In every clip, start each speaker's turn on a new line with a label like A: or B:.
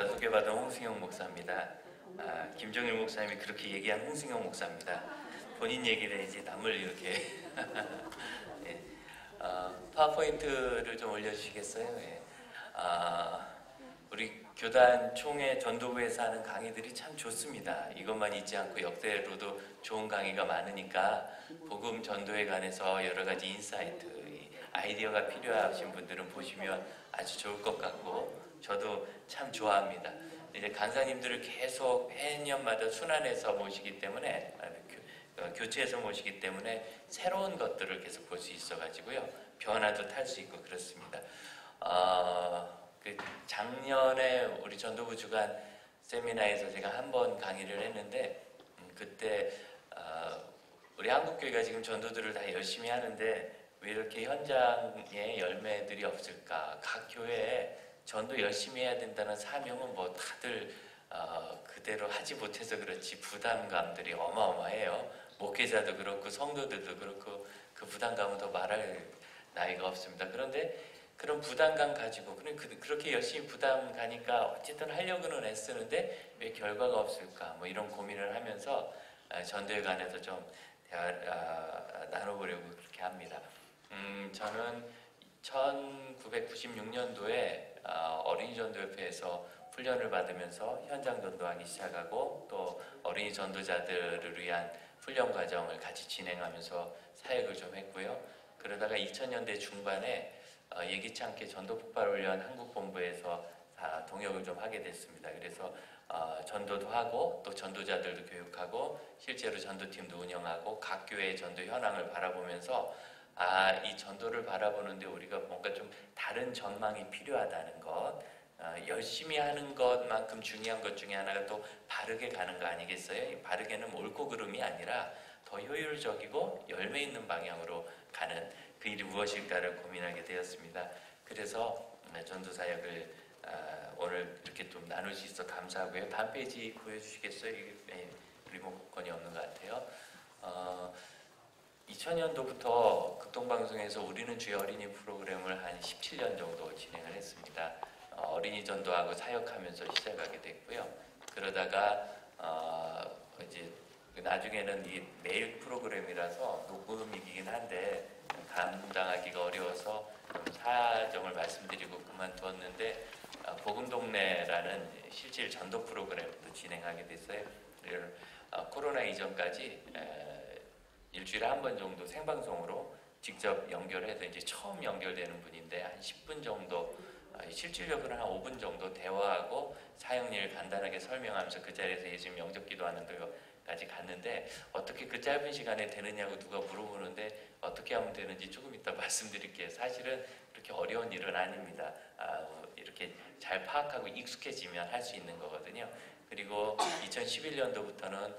A: 소개받은 홍승영 목사입니다. 김정일 목사님이 그렇게 얘기한 홍승영 목사입니다. 본인 얘기를 이제 남을 이렇게 예. 파워포인트를 좀 올려주시겠어요? 예. 우리 교단 총회 전도부에서 하는 강의들이 참 좋습니다. 이것만 있지 않고 역대로도 좋은 강의가 많으니까 복음 전도에 관해서 여러 가지 인사이트, 아이디어가 필요하신 분들은 보시면 아주 좋을 것 같고 저도 참 좋아합니다. 이제 간사님들을 계속 해년마다 순환해서 모시기 때문에 교체해서 모시기 때문에 새로운 것들을 계속 볼 수 있어가지고요. 변화도 탈 수 있고 그렇습니다. 작년에 우리 전도부 주간 세미나에서 제가 한 번 강의를 했는데 그때 우리 한국교회가 지금 전도들을 다 열심히 하는데 왜 이렇게 현장에 열매들이 없을까? 각 교회에 전도 열심히 해야 된다는 사명은 뭐 다들 그대로 하지 못해서 그렇지 부담감들이 어마어마해요. 목회자도 그렇고 성도들도 그렇고 그 부담감은 더 말할 나위가 없습니다. 그런데 그런 부담감 가지고 그렇게 열심히 부담 가니까 어쨌든 하려고는 애쓰는데 왜 결과가 없을까? 뭐 이런 고민을 하면서 전도에 관해서 좀 대화 나눠보려고 그렇게 합니다. 저는 1996년도에 어린이 전도협회에서 훈련을 받으면서 현장 전도하기 시작하고 또 어린이 전도자들을 위한 훈련 과정을 같이 진행하면서 사역을 좀 했고요. 그러다가 2000년대 중반에 예기치 않게 전도폭발훈련 한국본부에서 동역을 좀 하게 됐습니다. 그래서 전도도 하고 또 전도자들도 교육하고 실제로 전도팀도 운영하고 각 교회의 전도 현황을 바라보면서 이 전도를 바라보는데 우리가 뭔가 좀 다른 전망이 필요하다는 것, 열심히 하는 것만큼 중요한 것 중에 하나가 또 바르게 가는 거 아니겠어요? 이 바르게는 옳고 그름이 아니라 더 효율적이고 열매 있는 방향으로 가는 그 일이 무엇일까를 고민하게 되었습니다. 그래서 전도 사역을 오늘 이렇게 좀 나눌 수 있어 감사하고요. 다음 페이지 보여주시겠어요? 이게 리모컨이 없는 것 같아요. 2000년도부터 극동방송에서 우리는 주의 어린이 프로그램을 한 17년 정도 진행을 했습니다. 어린이 전도하고 사역하면서 시작하게 됐고요. 그러다가 이제 나중에는 이 매일 프로그램이라서 녹음이긴 한데 감당하기가 어려워서 좀 사정을 말씀드리고 그만두었는데 복음동네라는 실질 전도 프로그램도 진행하게 됐어요. 코로나 이전까지 일주일에 한 번 정도 생방송으로 직접 연결해서 이제 처음 연결되는 분인데 한 10분 정도 실질적으로는 한 5분 정도 대화하고 사역일 간단하게 설명하면서 그 자리에서 예수님 영접 기도하는 데까지 갔는데 어떻게 그 짧은 시간에 되느냐고 누가 물어보는데 어떻게 하면 되는지 조금 이따 말씀드릴게요. 사실은 그렇게 어려운 일은 아닙니다. 이렇게 잘 파악하고 익숙해지면 할 수 있는 거거든요. 그리고 2011년도부터는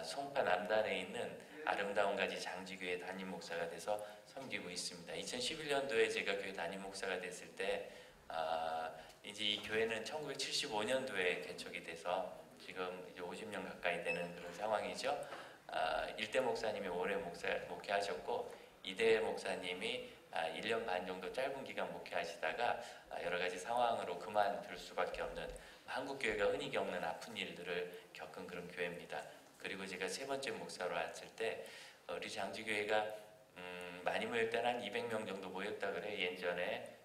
A: 송파 남단에 있는 아름다운 가지 장지교회 담임 목사가 돼서 섬기고 있습니다. 2011년도에 제가 교회 담임 목사가 됐을 때 이제 이 교회는 1975년도에 개척이 돼서 지금 이제 50년 가까이 되는 그런 상황이죠. 1대 목사님이 오래 목회하셨고 2대 목사님이 1년 반 정도 짧은 기간 목회하시다가 여러 가지 상황으로 그만둘 수밖에 없는 한국교회가 흔히 겪는 아픈 일들을 겪은 그런 교회입니다. 그리고 제가 세 번째 목사로 왔을 때 우리 장지교회가 많이 모일 때는 한 200명 정도 모였다 그래요. 예전에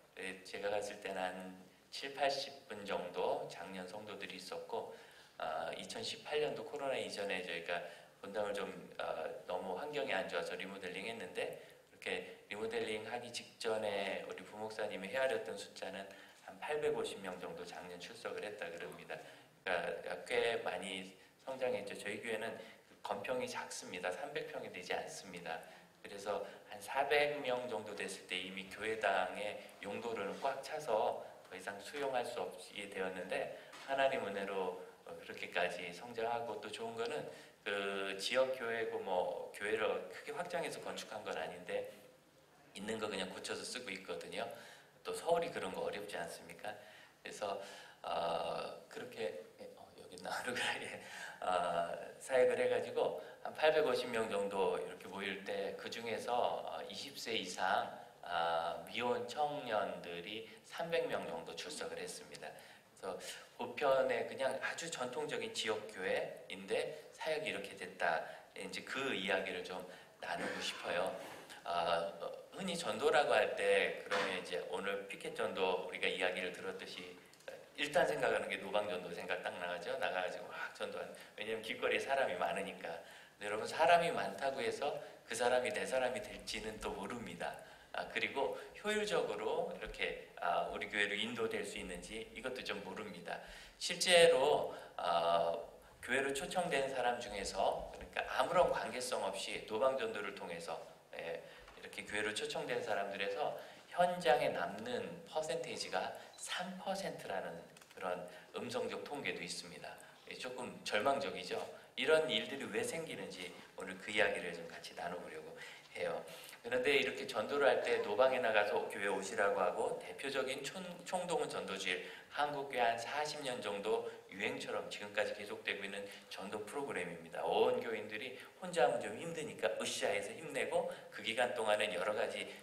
A: 제가 갔을 때는 한 7, 80분 정도 작년 성도들이 있었고 2018년도 코로나 이전에 저희가 본당을 좀 너무 환경이 안 좋아서 리모델링 했는데 이렇게 리모델링 하기 직전에 우리 부목사님이 헤아렸던 숫자는 한 850명 정도 작년 출석을 했다 그럽니다. 그러니까 꽤 많이 성장했죠. 저희 교회는 건평이 작습니다. 300평이 되지 않습니다. 그래서 한 400명 정도 됐을 때 이미 교회당의 용도를 꽉 차서 더 이상 수용할 수 없게 되었는데 하나님 은혜로 그렇게까지 성장하고 또 좋은 거는 그 지역 교회고 뭐 교회를 크게 확장해서 건축한 건 아닌데 있는 거 그냥 고쳐서 쓰고 있거든요. 또 서울이 그런 거 어렵지 않습니까? 그래서 그렇게 여기 나르가에 사역을 해가지고 한 850명 정도 이렇게 모일 때 그 중에서 20세 이상 미혼 청년들이 300명 정도 출석을 했습니다. 그래서 보편의 그냥 아주 전통적인 지역 교회인데 사역이 이렇게 됐다. 이제 그 이야기를 좀 나누고 싶어요. 흔히 전도라고 할 때 그러면 이제 오늘 피켓 전도 우리가 이야기를 들었듯이 일단 생각하는 게 노방 전도 생각 딱 나가죠. 나가가지고 막 전도하는. 왜냐면 길거리에 사람이 많으니까. 근데 여러분 사람이 많다고 해서 그 사람이 내 사람이 될지는 또 모릅니다. 그리고 효율적으로 이렇게 우리 교회로 인도될 수 있는지 이것도 좀 모릅니다. 실제로 교회로 초청된 사람 중에서 그러니까 아무런 관계성 없이 노방전도를 통해서 이렇게 교회로 초청된 사람들에서 현장에 남는 퍼센테이지가 3%라는 그런 음성적 통계도 있습니다. 조금 절망적이죠. 이런 일들이 왜 생기는지 오늘 그 이야기를 좀 같이 나눠보려고 해요. 그런데 이렇게 전도를 할 때 노방에 나가서 교회 오시라고 하고 대표적인 총동원 전도주일 한국교회 한 40년 정도 유행처럼 지금까지 계속되고 있는 전도 프로그램입니다. 온 교인들이 혼자 하면 좀 힘드니까 으쌰해서 힘내고 그 기간 동안은 여러 가지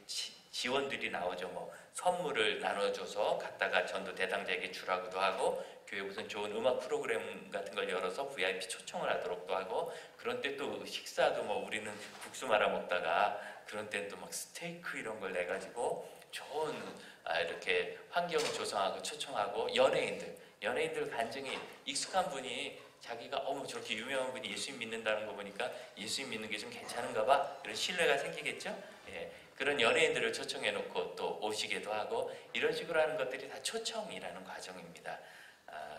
A: 지원들이 나오죠. 뭐 선물을 나눠줘서 갖다가 전도 대상자에게 주라고도 하고 교회 무슨 좋은 음악 프로그램 같은 걸 열어서 VIP 초청을 하도록도 하고 그런 때 또 식사도 뭐 우리는 국수 말아 먹다가 그런 때 또 막 스테이크 이런 걸 내가지고 좋은 이렇게 환경을 조성하고 초청하고 연예인들 간증이 익숙한 분이 자기가 저렇게 유명한 분이 예수님 믿는다는 거 보니까 예수님 믿는 게 좀 괜찮은가 봐 이런 신뢰가 생기겠죠. 그런 연예인들을 초청해 놓고 또 오시기도 하고 이런 식으로 하는 것들이 다 초청이라는 과정입니다.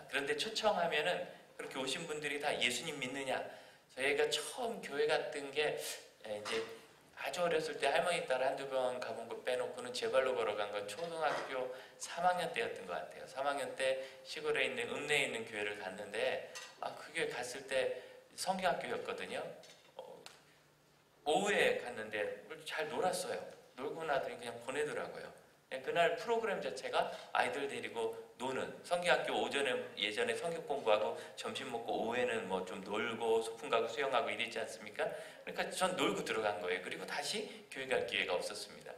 A: 그런데 초청하면은 그렇게 오신 분들이 다 예수님 믿느냐? 저희가 처음 교회 갔던 게 이제 아주 어렸을 때 할머니 따라 한두 번 가본 거 빼놓고는 제 발로 걸어간 건 초등학교 3학년 때였던 것 같아요. 3학년 때 시골에 있는 읍내에 있는 교회를 갔는데 그 교회 갔을 때 성경학교였거든요. 오후에 갔는데 잘 놀았어요. 놀고 나더니 그냥 보내더라고요. 그날 프로그램 자체가 아이들 데리고 노는 성경학교 오전에 예전에 성경 공부하고 점심 먹고 오후에는 뭐 좀 놀고 소풍 가고 수영하고 이랬지 않습니까? 그러니까 전 놀고 들어간 거예요. 그리고 다시 교회 갈 기회가 없었습니다.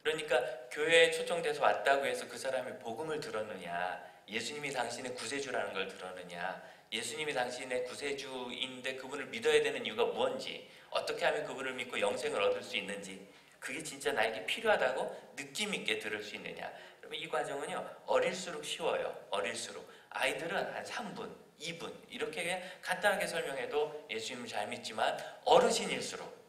A: 그러니까 교회에 초청돼서 왔다고 해서 그 사람이 복음을 들었느냐, 예수님이 당신의 구세주라는 걸 들었느냐, 예수님이 당신의 구세주인데 그분을 믿어야 되는 이유가 뭔지, 어떻게 하면 그분을 믿고 영생을 얻을 수 있는지, 그게 진짜 나에게 필요하다고 느낌 있게 들을 수 있느냐. 여러분 이 과정은요 어릴수록 쉬워요. 어릴수록 아이들은 한 3분, 2분 이렇게 그냥 간단하게 설명해도 예수님을 잘 믿지만 어르신일수록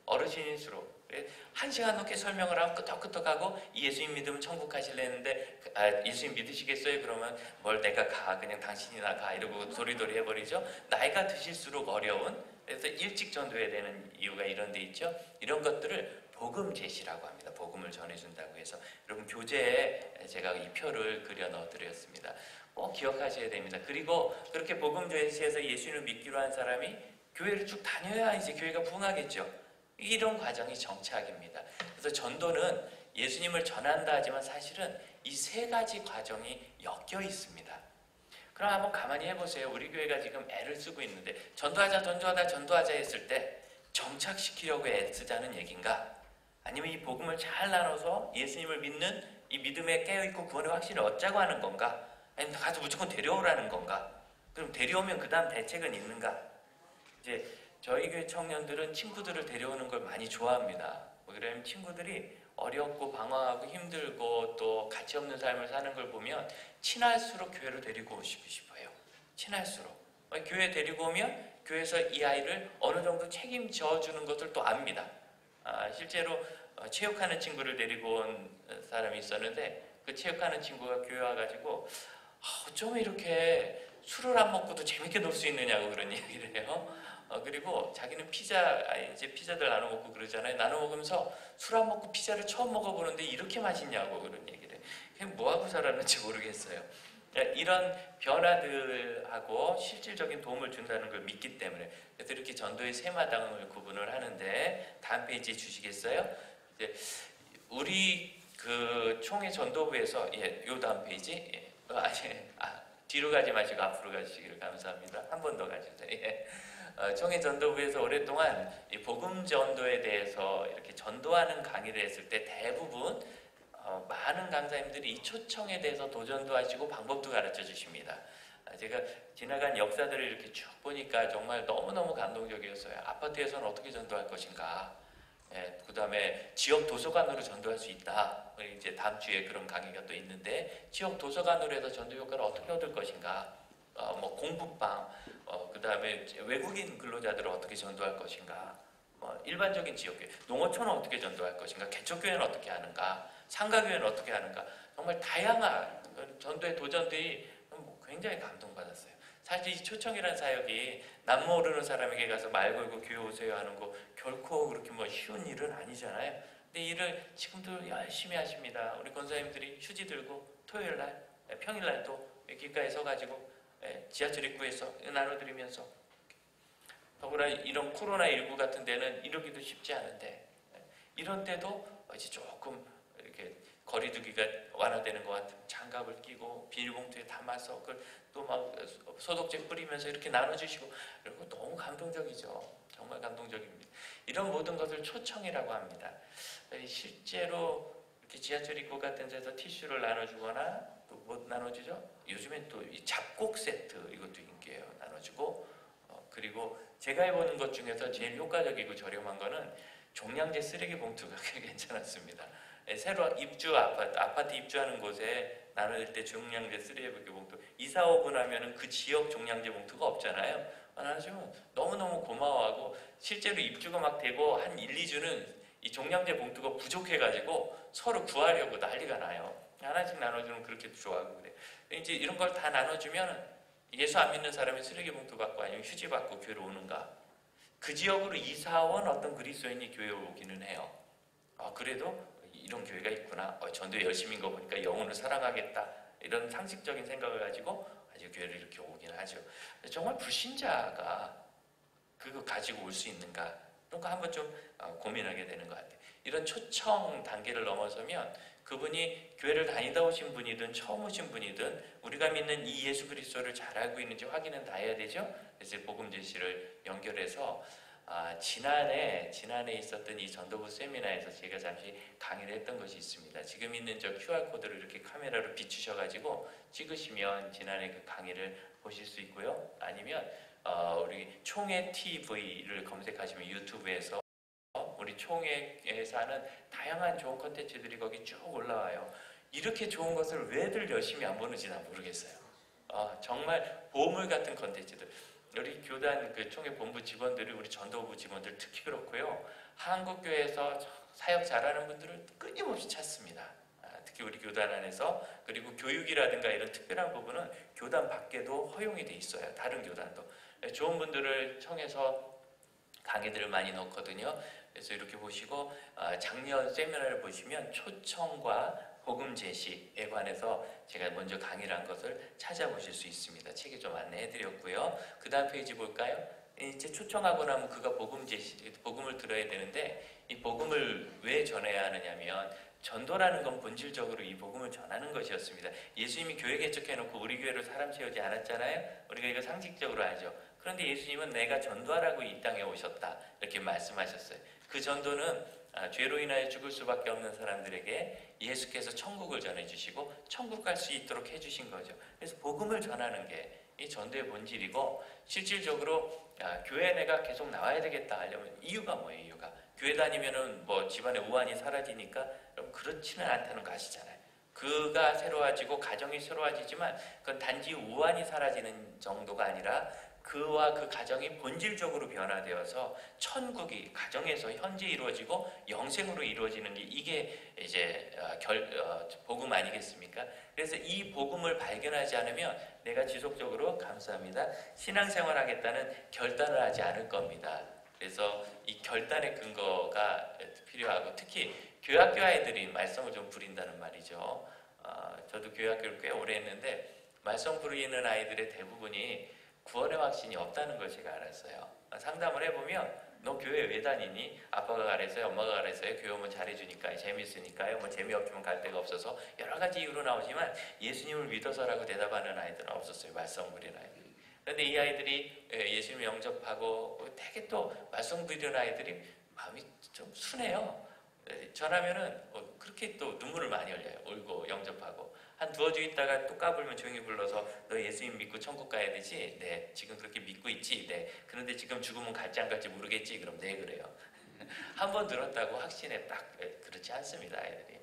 A: 1시간 넘게 설명을 하고 끄덕끄덕하고 이 예수님 믿으면 천국 가실래는데 예수님 믿으시겠어요? 그러면 뭘 내가 가 그냥 당신이나 가 이러고 도리도리 해버리죠. 나이가 드실수록 어려운 그래서 일찍 전도해야 되는 이유가 이런 데 있죠. 이런 것들을 복음 제시라고 합니다. 복음을 전해준다고 해서 여러분 교재에 제가 이 표를 그려 넣어드렸습니다. 꼭 기억하셔야 됩니다. 그리고 그렇게 복음 제시해서 예수님을 믿기로 한 사람이 교회를 쭉 다녀야 이제 교회가 부흥하겠죠. 이런 과정이 정착입니다. 그래서 전도는 예수님을 전한다 하지만 사실은 이 세 가지 과정이 엮여 있습니다. 그럼 한번 가만히 해보세요. 우리 교회가 지금 애를 쓰고 있는데 전도하자 했을 때 정착시키려고 애쓰자는 얘기인가? 아니면 이 복음을 잘 나눠서 예수님을 믿는 이 믿음에 깨어있고 구원의 확신을 얻자고 하는 건가? 아니면 가서 무조건 데려오라는 건가? 그럼 데려오면 그 다음 대책은 있는가? 이제 저희 교회 청년들은 친구들을 데려오는 걸 많이 좋아합니다. 왜냐하면 친구들이 어렵고 방황하고 힘들고 또 가치 없는 삶을 사는 걸 보면 친할수록 교회로 데리고 오시고 싶어요. 친할수록. 교회 데리고 오면 교회에서 이 아이를 어느 정도 책임져 주는 것을 또 압니다. 실제로 체육하는 친구를 데리고 온 사람이 있었는데 그 체육하는 친구가 교회 와가지고 어쩜 이렇게 술을 안 먹고도 재밌게 놀 수 있느냐고 그런 얘기를 해요. 그리고 자기는 이제 피자들 나눠 먹고 그러잖아요. 나눠 먹으면서 술 안 먹고 피자를 처음 먹어보는데 이렇게 맛있냐고 그런 얘기를 해요. 그냥 뭐하고 살았는지 모르겠어요. 이런 변화들하고 실질적인 도움을 준다는 걸 믿기 때문에 그래서 이렇게 전도의 세 마당을 구분을 하는데 다음 페이지 주시겠어요? 이제 우리 그 총회 전도부에서 요 다음 페이지 뒤로 가지 마시고 앞으로 가시기를 감사합니다. 한 번 더 가주세요. 총회 전도부에서 오랫동안 이 복음 전도에 대해서 이렇게 전도하는 강의를 했을 때 대부분 많은 강사님들이 이 초청에 대해서 도전도 하시고 방법도 가르쳐 주십니다. 제가 지나간 역사들을 이렇게 쭉 보니까 정말 너무너무 감동적이었어요. 아파트에서는 어떻게 전도할 것인가, 그 다음에 지역 도서관으로 전도할 수 있다. 이제 다음 주에 그런 강의가 또 있는데, 지역 도서관으로 해서 전도 효과를 어떻게 얻을 것인가, 뭐 공부방, 그 다음에 외국인 근로자들을 어떻게 전도할 것인가, 뭐 일반적인 지역교회, 농어촌은 어떻게 전도할 것인가, 개척교회는 어떻게 하는가, 상가교회는 어떻게 하는가, 정말 다양한 전도의 도전들이 굉장히 감동받았어요. 사실 이 초청이라는 사역이 남 모르는 사람에게 가서 말 걸고 교회 오세요 하는 거 결코 그렇게 뭐 쉬운 일은 아니잖아요. 근데 일을 지금도 열심히 하십니다. 우리 권사님들이 휴지 들고 토요일날, 평일날 또 길가에 서가지고 지하철 입구에서 나눠드리면서, 더구나 이런 코로나19 같은 데는 이러기도 쉽지 않은데, 이런 때도 이제 조금 이렇게 거리두기가 완화되는 것 같으면 장갑을 끼고 비닐봉투에 담아서 그걸 또 막 소독제 뿌리면서 이렇게 나눠주시고, 그리고 너무 감동적이죠. 정말 감동적입니다. 이런 모든 것을 초청이라고 합니다. 실제로 이렇게 지하철 입구 같은 데서 티슈를 나눠주거나, 또 뭐 나눠주죠? 요즘엔 또 이 잡곡 세트, 이것도 인기예요. 나눠주고, 그리고 제가 해보는 것 중에서 제일 효과적이고 저렴한 거는 종량제 쓰레기 봉투가 꽤 괜찮았습니다. 새로 아파트 입주하는 곳에 나눌 때 종량제 쓰레기 봉투, 이사 오고 나면은 그 지역 종량제 봉투가 없잖아요. 나눠주면 너무너무 고마워하고, 실제로 입주가 막 되고 한 1, 2주는 이 종량제 봉투가 부족해가지고 서로 구하려고 난리가 나요. 하나씩 나눠주면 그렇게 좋아하고 그래요. 이제 이런 걸 다 나눠주면 예수 안 믿는 사람이 쓰레기 봉투 받고 아니면 휴지 받고 교회로 오는가? 그 지역으로 이사 온 어떤 그리스도인이 교회에 오기는 해요. 그래도 이런 교회가 있구나. 전도 열심인 거 보니까 영혼을 사랑하겠다. 이런 상식적인 생각을 가지고 아주 교회를 이렇게 오긴 하죠. 정말 불신자가 그거 가지고 올 수 있는가? 그런 거 한번 좀 고민하게 되는 것 같아요. 이런 초청 단계를 넘어서면 그분이 교회를 다니다 오신 분이든 처음 오신 분이든 우리가 믿는 이 예수 그리스도를 잘 알고 있는지 확인은 다 해야 되죠. 그래서 복음 제시를 연결해서 지난해 있었던 이 전도부 세미나에서 제가 잠시 강의를 했던 것이 있습니다. 지금 있는 저 QR코드를 이렇게 카메라로 비추셔가지고 찍으시면 지난해 그 강의를 보실 수 있고요. 아니면 우리 총회 TV를 검색하시면 유튜브에서 우리 총회에서 하는 다양한 좋은 컨텐츠들이 거기 쭉 올라와요. 이렇게 좋은 것을 왜들 열심히 안 보는지 난 모르겠어요. 정말 보물 같은 컨텐츠들. 우리 교단 그 총회 본부 직원들이, 우리 전도부 직원들 특히 그렇고요. 한국교회에서 사역 잘하는 분들을 끊임없이 찾습니다. 특히 우리 교단 안에서. 그리고 교육이라든가 이런 특별한 부분은 교단 밖에도 허용이 돼 있어요. 다른 교단도. 좋은 분들을 청해서 강의들을 많이 넣거든요. 그래서 이렇게 보시고, 작년 세미나를 보시면 초청과 복음 제시에 관해서 제가 먼저 강의를 한 것을 찾아보실 수 있습니다. 책에 좀 안내해드렸고요. 그 다음 페이지 볼까요? 이제 초청하고 나면 그가 복음을 들어야 되는데, 이 복음을 왜 전해야 하느냐면 전도라는 건 본질적으로 이 복음을 전하는 것이었습니다. 예수님이 교회 개척해놓고 우리 교회로 사람 채우지 않았잖아요. 우리가 이거 상식적으로 알죠. 그런데 예수님은 내가 전도하라고 이 땅에 오셨다, 이렇게 말씀하셨어요. 그 전도는 죄로 인하여 죽을 수밖에 없는 사람들에게 예수께서 천국을 전해주시고 천국 갈 수 있도록 해주신 거죠. 그래서 복음을 전하는 게 이 전도의 본질이고, 실질적으로 교회에 내가 계속 나와야 되겠다 하려면 이유가 뭐예요? 이유가 교회 다니면은 뭐 집안에 우환이 사라지니까? 여러분, 그렇지는 않다는 거 아시잖아요. 그가 새로워지고 가정이 새로워지지만 그건 단지 우환이 사라지는 정도가 아니라 그와 그 가정이 본질적으로 변화되어서 천국이 가정에서 현재 이루어지고 영생으로 이루어지는 게, 이게 이제 복음 아니겠습니까? 그래서 이 복음을 발견하지 않으면 내가 지속적으로, 감사합니다, 신앙생활 하겠다는 결단을 하지 않을 겁니다. 그래서 이 결단의 근거가 필요하고, 특히 교회학교 아이들이 말썽을 좀 부린다는 말이죠. 저도 교회학교를 꽤 오래 했는데 말썽 부리는 아이들의 대부분이 구원의 확신이 없다는 걸 제가 알았어요. 상담을 해보면 너 교회 왜 다니니? 아빠가 가래서요, 엄마가 가래서요, 교회 오면 잘해주니까요, 재밌으니까요, 뭐 재미없으면 갈 데가 없어서, 여러 가지 이유로 나오지만 예수님을 믿어서라고 대답하는 아이들은 없었어요. 말썽 부리는 아이들. 그런데 이 아이들이 예수님을 영접하고 되게 또 말썽 부리는 아이들이 마음이 좀 순해요. 전하면은 그렇게 그렇게 또 눈물을 많이 흘려요. 울고 영접하고. 한 두어 주 있다가 또 까불면 조용히 불러서 너 예수님 믿고 천국 가야 되지? 네. 지금 그렇게 믿고 있지? 네. 그런데 지금 죽으면 갈지 안 갈지 모르겠지? 그럼 네 그래요. 한 번 들었다고 확신에 딱 그렇지 않습니다. 아이들이.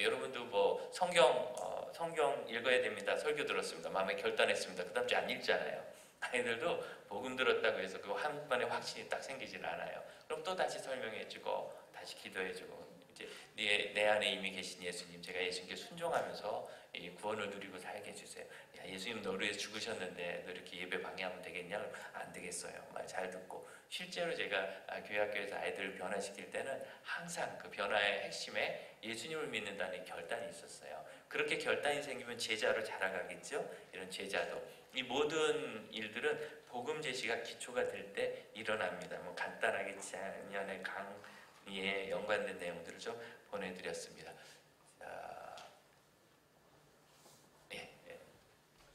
A: 여러분도 뭐 성경 읽어야 됩니다. 설교 들었습니다. 마음에 결단했습니다. 그 다음 주에 안 읽잖아요. 아이들도 복음 들었다고 해서 그 한 번에 확신이 딱 생기지는 않아요. 그럼 또 다시 설명해주고 다시 기도해주고 이제 내 안에 이미 계신 예수님, 제가 예수님께 순종하면서 이 구원을 누리고 살게 해주세요. 야, 예수님 너를 위해서 죽으셨는데 너 이렇게 예배 방해하면 되겠냐? 안 되겠어요. 말 잘 듣고. 실제로 제가 교회 학교에서 아이들을 변화시킬 때는 항상 그 변화의 핵심에 예수님을 믿는다는 결단이 있었어요. 그렇게 결단이 생기면 제자로 자라가겠죠? 이런 제자도. 이 모든 일들은 복음 제시가 기초가 될 때 일어납니다. 뭐 간단하게 작년에 강의에 연관된 내용들을 좀 보내드렸습니다. 자,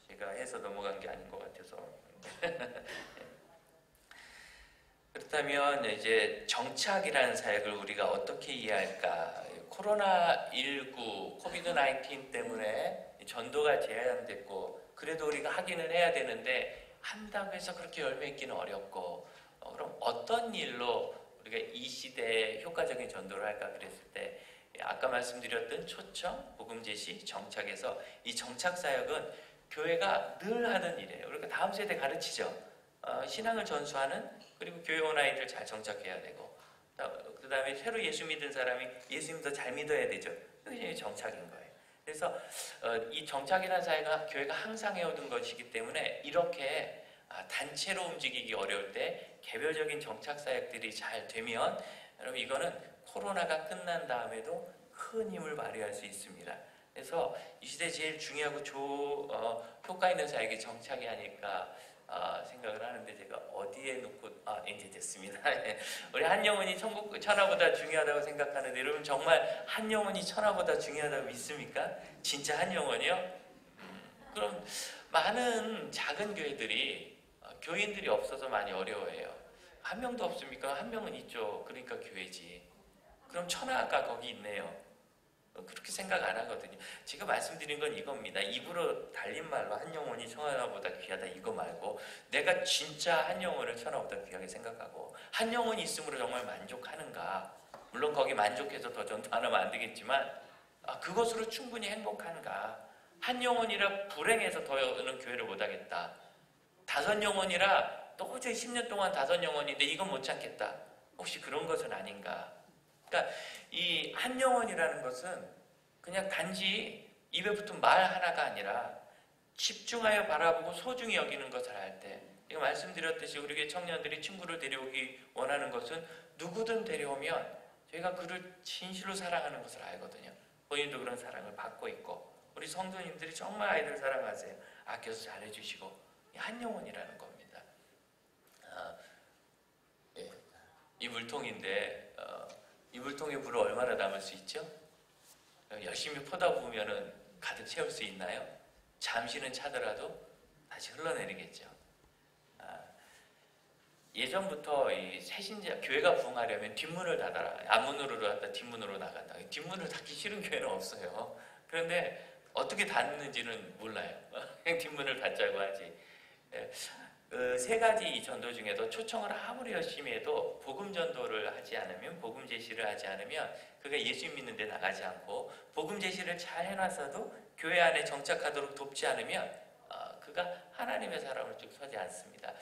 A: 제가 해서 넘어간 게 아닌 것 같아서. 그렇다면 이제 정착이라는 사역을 우리가 어떻게 이해할까? 코로나19, 코비드-19 때문에 전도가 제한됐고 그래도 우리가 하기는 해야 되는데 한다고 해서 그렇게 열매 있기는 어렵고 그럼 어떤 일로 우리가 이 시대에 효과적인 전도를 할까 그랬을 때 아까 말씀드렸던 초청, 복음 제시, 정착에서 이 정착 사역은 교회가 늘 하는 일이에요. 그러니까 다음 세대 가르치죠. 신앙을 전수하는 그리고 교회 온 아이들 잘 정착해야 되고 그 다음에 새로 예수 믿은 사람이 예수님 더 잘 믿어야 되죠. 그게 정착인 거예요. 그래서 이 정착이라는 사회가 교회가 항상 해오던 것이기 때문에 이렇게 단체로 움직이기 어려울 때 개별적인 정착 사역들이 잘 되면 여러분 이거는 코로나가 끝난 다음에도 큰 힘을 발휘할 수 있습니다. 그래서 이 시대에 제일 중요하고 효과 있는 사역이 정착이 아닐까 생각을 하는데 제가 어디에 놓고 이제 됐습니다. 우리 한 영혼이 천하보다 중요하다고 생각하는데 여러분 정말 한 영혼이 천하보다 중요하다고 믿습니까? 진짜 한 영혼이요? 그럼 많은 작은 교회들이 교인들이 없어서 많이 어려워해요. 한 명도 없습니까? 한 명은 있죠. 그러니까 교회지. 그럼 천하가 거기 있네요. 그렇게 생각 안 하거든요. 제가 말씀드린 건 이겁니다. 입으로 달린 말로 한 영혼이 천하보다 귀하다 이거 말고 내가 진짜 한 영혼을 천하보다 귀하게 생각하고 한 영혼이 있음으로 정말 만족하는가. 물론 거기 만족해서 더 전도 안 하면 안 되겠지만 그것으로 충분히 행복한가. 한 영혼이라 불행해서 더는 교회를 못 하겠다. 5 영혼이라 도저히 10년 동안 5 영혼인데 이건 못 참겠다. 혹시 그런 것은 아닌가. 그러니까 이 한 영혼이라는 것은 그냥 단지 입에 붙은 말 하나가 아니라 집중하여 바라보고 소중히 여기는 것을 할 때 제가 말씀드렸듯이 우리 청년들이 친구를 데려오기 원하는 것은 누구든 데려오면 저희가 그를 진실로 사랑하는 것을 알거든요. 본인도 그런 사랑을 받고 있고 우리 성도님들이 정말 아이들 사랑하세요. 아껴서 잘해주시고 한 영혼이라는 겁니다. 이 물통인데 이 물통에 물을 얼마나 담을 수 있죠? 열심히 퍼다 부으면 가득 채울 수 있나요? 잠시는 차더라도 다시 흘러내리겠죠. 예전부터 이 새신자 교회가 부흥하려면 뒷문을 닫아라. 앞문으로 들어왔다 뒷문으로 나간다. 뒷문을 닫기 싫은 교회는 없어요. 그런데 어떻게 닫는지는 몰라요. 그냥 뒷문을 닫자고 하지. 3가지 전도 중에도 초청을 아무리 열심히 해도 복음 전도를 하지 않으면 복음 제시를 하지 않으면 그가 예수 믿는 데 나가지 않고 복음 제시를 잘 해놨어도 교회 안에 정착하도록 돕지 않으면 그가 하나님의 사람을 쭉 서지 않습니다.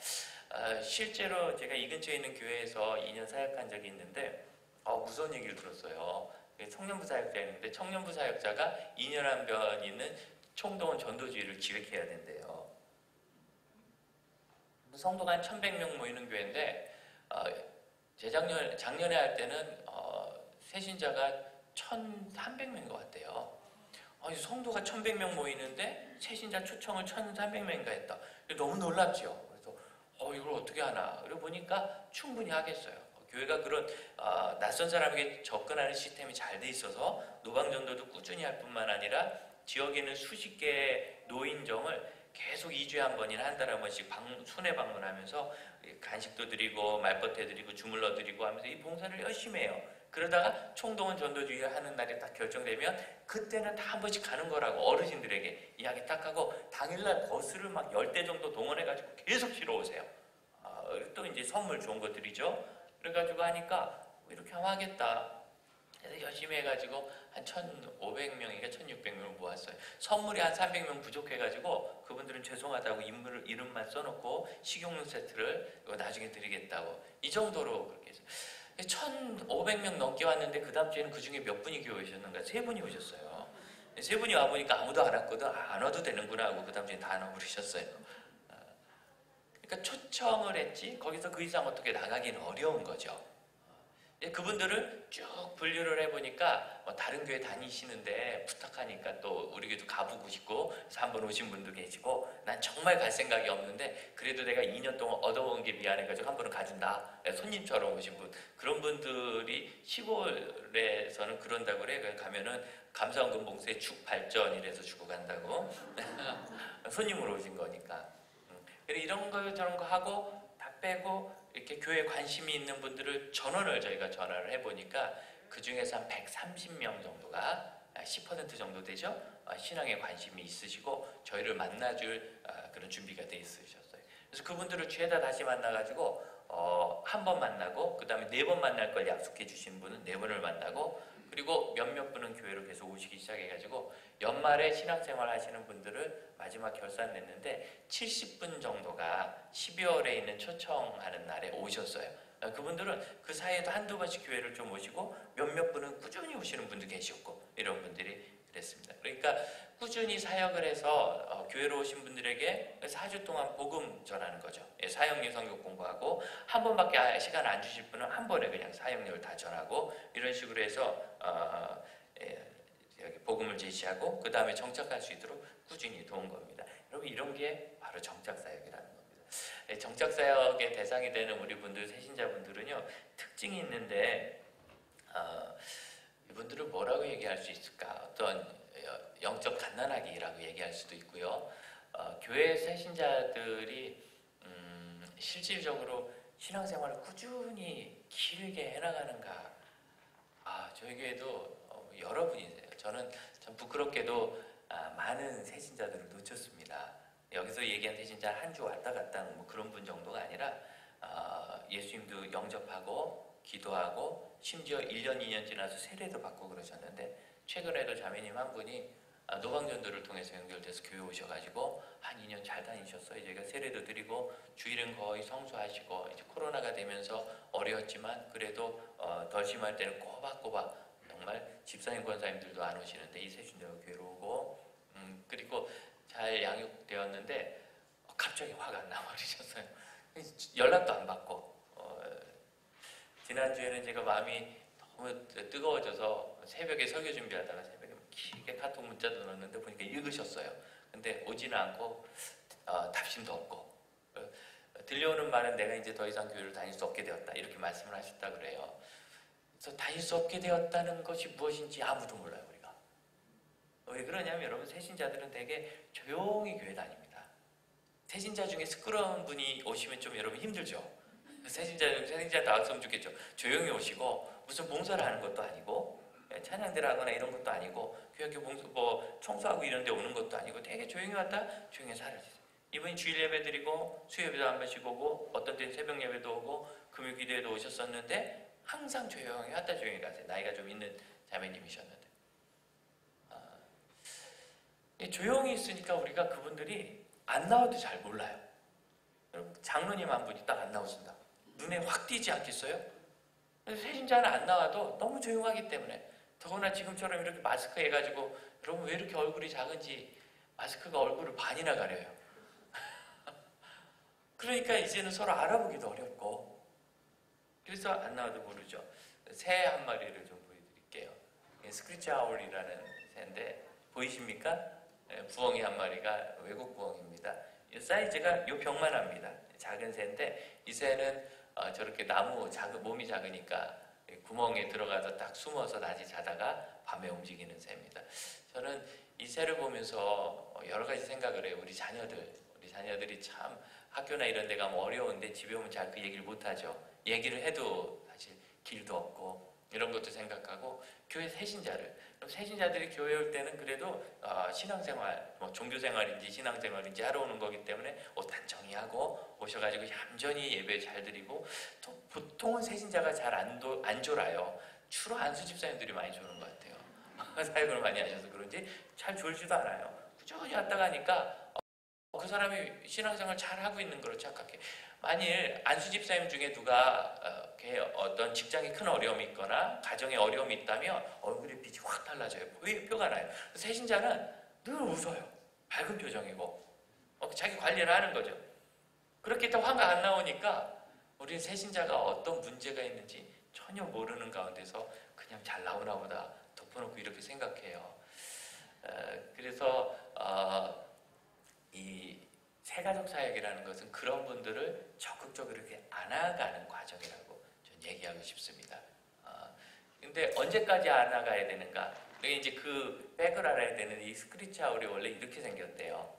A: 실제로 제가 이 근처에 있는 교회에서 2년 사역한 적이 있는데 무서운 얘기를 들었어요. 청년부 사역자였는데 청년부 사역자가 2년 한 번 있는 총동원 전도주의를 기획해야 된대요. 성도가 한 1100명 모이는 교회인데 작년에 할 때는 새신자가 1300명인 것 같대요. 성도가 1100명 모이는데 새신자 초청을 1300명인가 했다. 너무 놀랍죠. 그래서 이걸 어떻게 하나. 그러고 보니까 충분히 하겠어요. 교회가 그런 낯선 사람에게 접근하는 시스템이 잘 돼 있어서 노방전도도 꾸준히 할 뿐만 아니라 지역에는 수십 개의 노인정을 계속 2주에 한 번이나 한 달에 한 번씩 순회 방문하면서 간식도 드리고 말벗해 드리고 주물러 드리고 하면서 이 봉사를 열심히 해요. 그러다가 총동원 전도주의 하는 날이 딱 결정되면 그때는 다 한 번씩 가는 거라고 어르신들에게 이야기 딱 하고 당일날 버스를 막 10대 정도 동원해가지고 계속 실어 오세요. 또 이제 선물 좋은 거 드리죠. 그래가지고 하니까 이렇게 하면 하겠다. 그래서 열심히 해가지고 한 1,500명인가 1,600명을 모았어요. 선물이 한 300명 부족해가지고 그분들은 죄송하다고 이름만 써놓고 식용유 세트를 이거 나중에 드리겠다고 이 정도로 그렇게 해서 1,500명 넘게 왔는데 그 다음 주에는 그 중에 몇 분이 교회 오셨는가? 3분이 오셨어요. 3분이 와보니까 아무도 안 왔거든. 안 와도 되는구나 하고 그 다음 주에 다 나와버리셨어요. 그러니까 초청을 했지 거기서 그 이상 어떻게 나가기는 어려운 거죠. 그분들을 쭉 분류를 해보니까 다른 교회 다니시는데 부탁하니까 또 우리 교회도 가보고 싶고 그래서 한번 오신 분도 계시고 난 정말 갈 생각이 없는데 그래도 내가 2년 동안 얻어온 게 미안해가지고 한 번은 가준다. 손님처럼 오신 분 그런 분들이 시골에서는 그런다고 그래. 가면은 감사원금 봉투에 죽 발전이라서 주고 간다고 손님으로 오신 거니까. 그래서 이런 거 저런 거 하고 다 빼고 이렇게 교회에 관심이 있는 분들을 저희가 전화를 해보니까 그 중에서 한 130명 정도가 10% 정도 되죠. 신앙에 관심이 있으시고 저희를 만나줄 그런 준비가 돼 있으셨어요. 그래서 그분들을 주에다 다시 만나가지고 한 번 만나고 그 다음에 4번 만날 걸 약속해 주신 분은 4번을 만나고 그리고 몇몇 분은 교회로 계속 오시기 시작해가지고 연말에 신앙생활 하시는 분들을 마지막 결산 냈는데 70분 정도가 12월에 있는 초청하는 날에 오셨어요. 그분들은 그 사이에도 한두 번씩 교회를 좀 오시고 몇몇 분은 꾸준히 오시는 분도 계셨고 이런 분들이 그랬습니다. 그러니까 꾸준히 사역을 해서 교회로 오신 분들에게 4주 동안 복음 전하는 거죠. 사역률 성경 공부하고 한 번밖에 시간 안 주실 분은 한 번에 그냥 사역률 다 전하고 이런 식으로 해서 복음을 제시하고 그 다음에 정착할 수 있도록 꾸준히 도운 겁니다. 여러분 이런 게 바로 정착사역이라는 겁니다. 정착사역의 대상이 되는 우리 분들 세신자분들은요 특징이 있는데 이분들은 뭐라고 얘기할 수 있을까? 어떤 영적 갓난아기라고 얘기할 수도 있고요. 교회 세신자들이 실질적으로 신앙생활을 꾸준히 길게 해나가는가? 저희 교회도 여러 분이세요. 저는 참 부끄럽게도 많은 세신자들을 놓쳤습니다. 여기서 얘기한 세신자 한 주 왔다 갔다 뭐 그런 분 정도가 아니라 예수님도 영접하고 기도하고 심지어 1년, 2년 지나서 세례도 받고 그러셨는데 최근에도 자매님 한 분이 노방전도를 통해서 연결돼서 교회 오셔가지고 한 2년 잘 다니셨어요. 저희가 세례도 드리고 주일은 거의 성수하시고 이제 코로나가 되면서 어려웠지만 그래도 덜 심할 때는 꼬박꼬박 정말 집사님 권사님들도 안 오시는데 이 세신자가 교회로 오고 그리고 잘 양육되었는데 갑자기 화가 나버리셨어요. 연락도 안 받고 지난주에는 제가 마음이 너무 뜨거워져서 새벽에 설교 준비하다가 새벽에 길게 카톡 문자도 넣었는데 보니까 읽으셨어요. 근데 오지는 않고 답심도 없고 들려오는 말은 내가 이제 더 이상 교회를 다닐 수 없게 되었다 이렇게 말씀을 하셨다 그래요. 그래서 다닐 수 없게 되었다는 것이 무엇인지 아무도 몰라요 우리가. 왜 그러냐면 여러분 세신자들은 되게 조용히 교회 다닙니다. 세신자 중에 시끄러운 분이 오시면 좀 여러분 힘들죠. 세신자 나왔으면 좋겠죠. 조용히 오시고 무슨 봉사를 하는 것도 아니고 찬양대를 하거나 이런 것도 아니고 교회 뭐 청소하고 이런 데 오는 것도 아니고 되게 조용히 왔다 조용히 사라지세요. 이분이 주일 예배 드리고 수요예배도 한 번씩 오고 어떤 때는 새벽 예배도 오고 금요 기도에도 오셨었는데 항상 조용히 왔다 조용히 가세요. 나이가 좀 있는 자매님이셨는데 조용히 있으니까 우리가 그분들이 안 나와도 잘 몰라요. 여러분 장로님 한 분이 딱 안 나오신다. 눈에 확 띄지 않겠어요? 세신자는 안 나와도 너무 조용하기 때문에 더구나 지금처럼 이렇게 마스크 해가지고 여러분 왜 이렇게 얼굴이 작은지 마스크가 얼굴을 반이나 가려요. 그러니까 이제는 서로 알아보기도 어렵고 그래서 안 나와도 모르죠. 새 한 마리를 좀 보여드릴게요. 스크리처 아울이라는 새인데 보이십니까? 부엉이 한 마리가 외국 부엉이입니다. 이 사이즈가 이 벽만합니다. 작은 새인데 이 새는 저렇게 몸이 작으니까 구멍에 들어가서 딱 숨어서 낮에 자다가 밤에 움직이는 새입니다. 저는 이 새를 보면서 여러 가지 생각을 해요. 우리 자녀들이 참 학교나 이런 데 가면 어려운데 집에 오면 잘 그 얘기를 못하죠. 얘기를 해도 사실 길도 없고 이런 것도 생각하고 교회 새신자를, 그럼 새신자들이 교회 올 때는 그래도 신앙생활, 뭐 종교생활인지 신앙생활인지 하러 오는 거기 때문에 옷 단정히 하고 오셔가지고 얌전히 예배 잘 드리고, 또 보통은 새신자가 잘 안 졸아요. 주로 안수 집사님들이 많이 조는 것 같아요. 사역을 많이 하셔서 그런지 잘 졸지도 않아요. 꾸준히 왔다 가니까 그 사람이 신앙생활 잘 하고 있는 걸로 착각해. 만일 안수 집사님 중에 누가 어떤 직장에 큰 어려움이 있거나 가정에 어려움이 있다면 얼굴에 빛이 확 달라져요. 표가 나요. 새신자는 늘 웃어요. 밝은 표정이고 자기 관리를 하는 거죠. 그렇게 또 화가 안 나오니까 우리 새신자가 어떤 문제가 있는지 전혀 모르는 가운데서 그냥 잘 나오나 보다 덮어놓고 이렇게 생각해요. 그래서 이 새가족 사역이라는 것은 그런 분들을 적극적으로 이렇게 안아가는 과정이라고 전 얘기하고 싶습니다. 근데 언제까지 안아가야 되는가? 우리 이제 그 백을 알아야 되는 이 스크리처울이 원래 이렇게 생겼대요.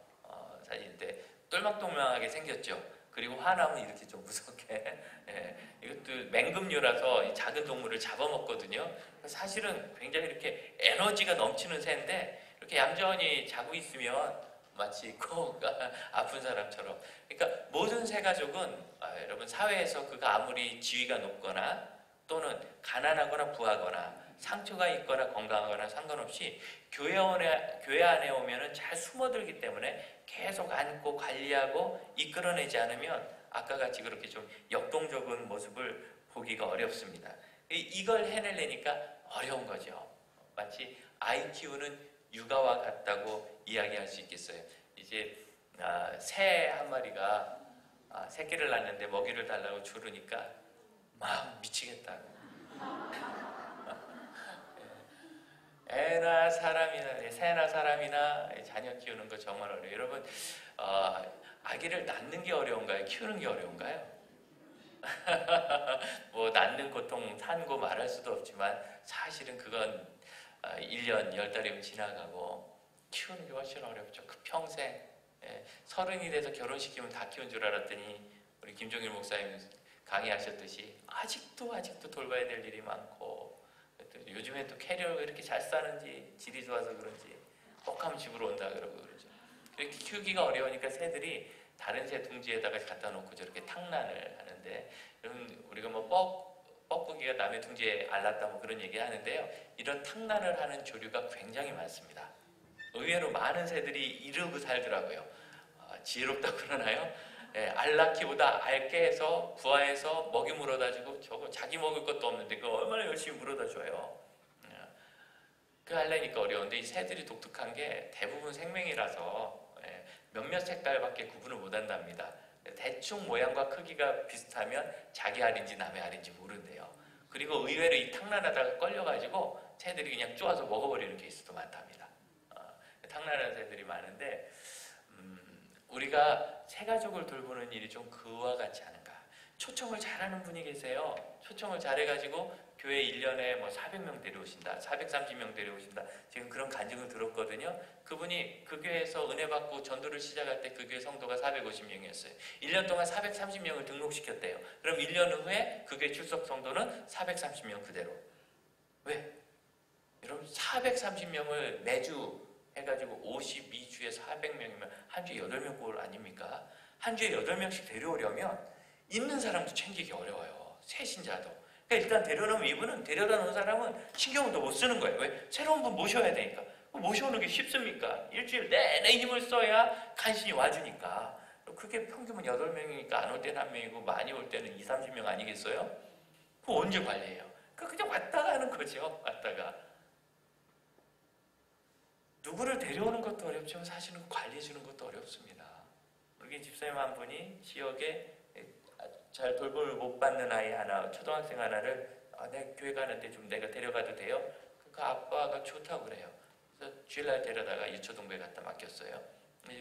A: 사실인데 똘망똘망하게 생겼죠. 그리고 화나면 이렇게 좀 무섭게. 예, 이것도 맹금류라서 이 작은 동물을 잡아먹거든요. 사실은 굉장히 이렇게 에너지가 넘치는 새인데 이렇게 얌전히 자고 있으면 마치 코가 아픈 사람처럼. 그러니까 모든 새가족은 여러분 사회에서 그가 아무리 지위가 높거나 또는 가난하거나 부하거나 상처가 있거나 건강하거나 상관없이 교회 안에 오면은 잘 숨어들기 때문에 계속 안고 관리하고 이끌어내지 않으면 아까 같이 그렇게 좀 역동적인 모습을 보기가 어렵습니다. 이걸 해내려니까 어려운 거죠. 마치 아이 키우는 육아와 같다고 이야기할 수 있겠어요. 이제 새 한 마리가 새끼를 낳는데 먹이를 달라고 조르니까 막 미치겠다. 애나 사람이나 새나 사람이나 자녀 키우는 거 정말 어려워요. 여러분 아기를 낳는 게 어려운가요? 키우는 게 어려운가요? 뭐 낳는 고통 산고 말할 수도 없지만 사실은 그건 1년 10달이면 지나가고 키우는 게 훨씬 어렵죠. 그 평생 30이 돼서 결혼시키면 다 키운 줄 알았더니 우리 김종일 목사님 강의하셨듯이 아직도 돌봐야 될 일이 많고, 요즘에 또 캐리어가 이렇게 잘 싸는지 질이 좋아서 그런지 혹하면 집으로 온다 그러고 그러죠. 이렇게 키우기가 어려우니까 새들이 다른 새 둥지에다가 갖다 놓고 저렇게 탕란을 하는데, 여러분 우리가 뭐 뻐꾸기가 남의 둥지에 알랐다 뭐 그런 얘기 하는데요. 이런 탕란을 하는 조류가 굉장히 많습니다. 의외로 많은 새들이 이러고 살더라고요. 지혜롭다고 그러나요? 알 낳기보다 알 깨서 부화해서 먹이 물어다 주고, 저거 자기 먹을 것도 없는데 그거 얼마나 열심히 물어다 줘요. 그 하려니까 어려운데 이 새들이 독특한 게 대부분 생명이라서 몇몇 색깔밖에 구분을 못 한답니다. 대충 모양과 크기가 비슷하면 자기 알인지 남의 알인지 모른대요. 그리고 의외로 이 탕란하다가 걸려가지고 새들이 그냥 쪼아서 먹어버리는 케이스도 많답니다. 탕란하는 새들이 많은데 우리가 새가족을 돌보는 일이 좀 그와 같지 않은가. 초청을 잘하는 분이 계세요. 초청을 잘해가지고 교회 1년에 뭐 400명 데려오신다, 430명 데려오신다, 지금 그런 간증을 들었거든요. 그분이 그 교회에서 은혜 받고 전도를 시작할 때 그 교회 성도가 450명이었어요. 1년 동안 430명을 등록시켰대요. 그럼 1년 후에 그 교회 출석 성도는 430명 그대로. 왜? 여러분 430명을 매주 해가지고 52주에 400명이면 한 주에 8명 꼴 아닙니까? 한 주에 8명씩 데려오려면 있는 사람도 챙기기 어려워요. 새 신자도. 그러니까 일단 데려오면 이분은 데려다 놓은 사람은 신경을 더 못 쓰는 거예요. 왜? 새로운 분 모셔야 되니까. 모셔오는 게 쉽습니까? 일주일 내내 힘을 써야 간신히 와주니까. 그게 평균은 8명이니까 안 올 때는 1명이고 많이 올 때는 20, 30명 아니겠어요? 그거 언제 관리해요? 그냥 왔다가 하는 거죠. 왔다가. 누구를 데려오는 것도 어렵지만 사실은 관리해주는 것도 어렵습니다. 우리 집사님 한 분이 지역에 잘 돌봄을 못 받는 아이 하나, 초등학생 하나를 내 교회 가는데 좀 내가 데려가도 돼요? 그 아빠가 좋다고 그래요. 그래서 주일날 데려다가 유초동부에 갖다 맡겼어요.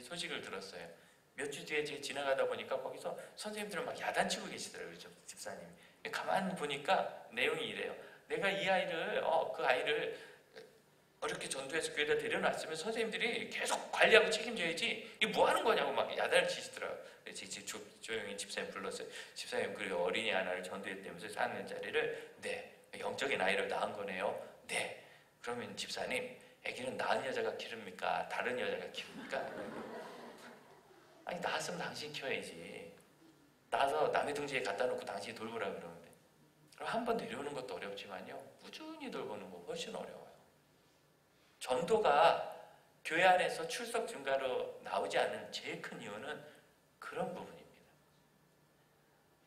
A: 소식을 들었어요. 몇 주 뒤에 제가 지나가다 보니까 거기서 선생님들은 막 야단치고 계시더라고요. 집사님. 가만히 보니까 내용이 이래요. 내가 이 아이를, 그 아이를 어렵게 전도해서 교회에다 데려놨으면 선생님들이 계속 관리하고 책임져야지 이게 뭐 하는 거냐고 막 야단을 치시더라고요. 조용히 집사님 불렀어요. 집사님 그리고 어린이 하나를 전도했다면서 4학년짜리를 네 영적인 아이를 낳은 거네요. 네. 그러면 집사님, 아기는 낳은 여자가 기릅니까? 다른 여자가 키웁니까? 아니, 낳았으면 당신 키워야지. 낳아서 남의 둥지에 갖다 놓고 당신이 돌보라 그러는데. 그럼 한 번 데려오는 것도 어렵지만요, 꾸준히 돌보는 거 훨씬 어려워요. 전도가 교회 안에서 출석 증가로 나오지 않는 제일 큰 이유는 그런 부분입니다.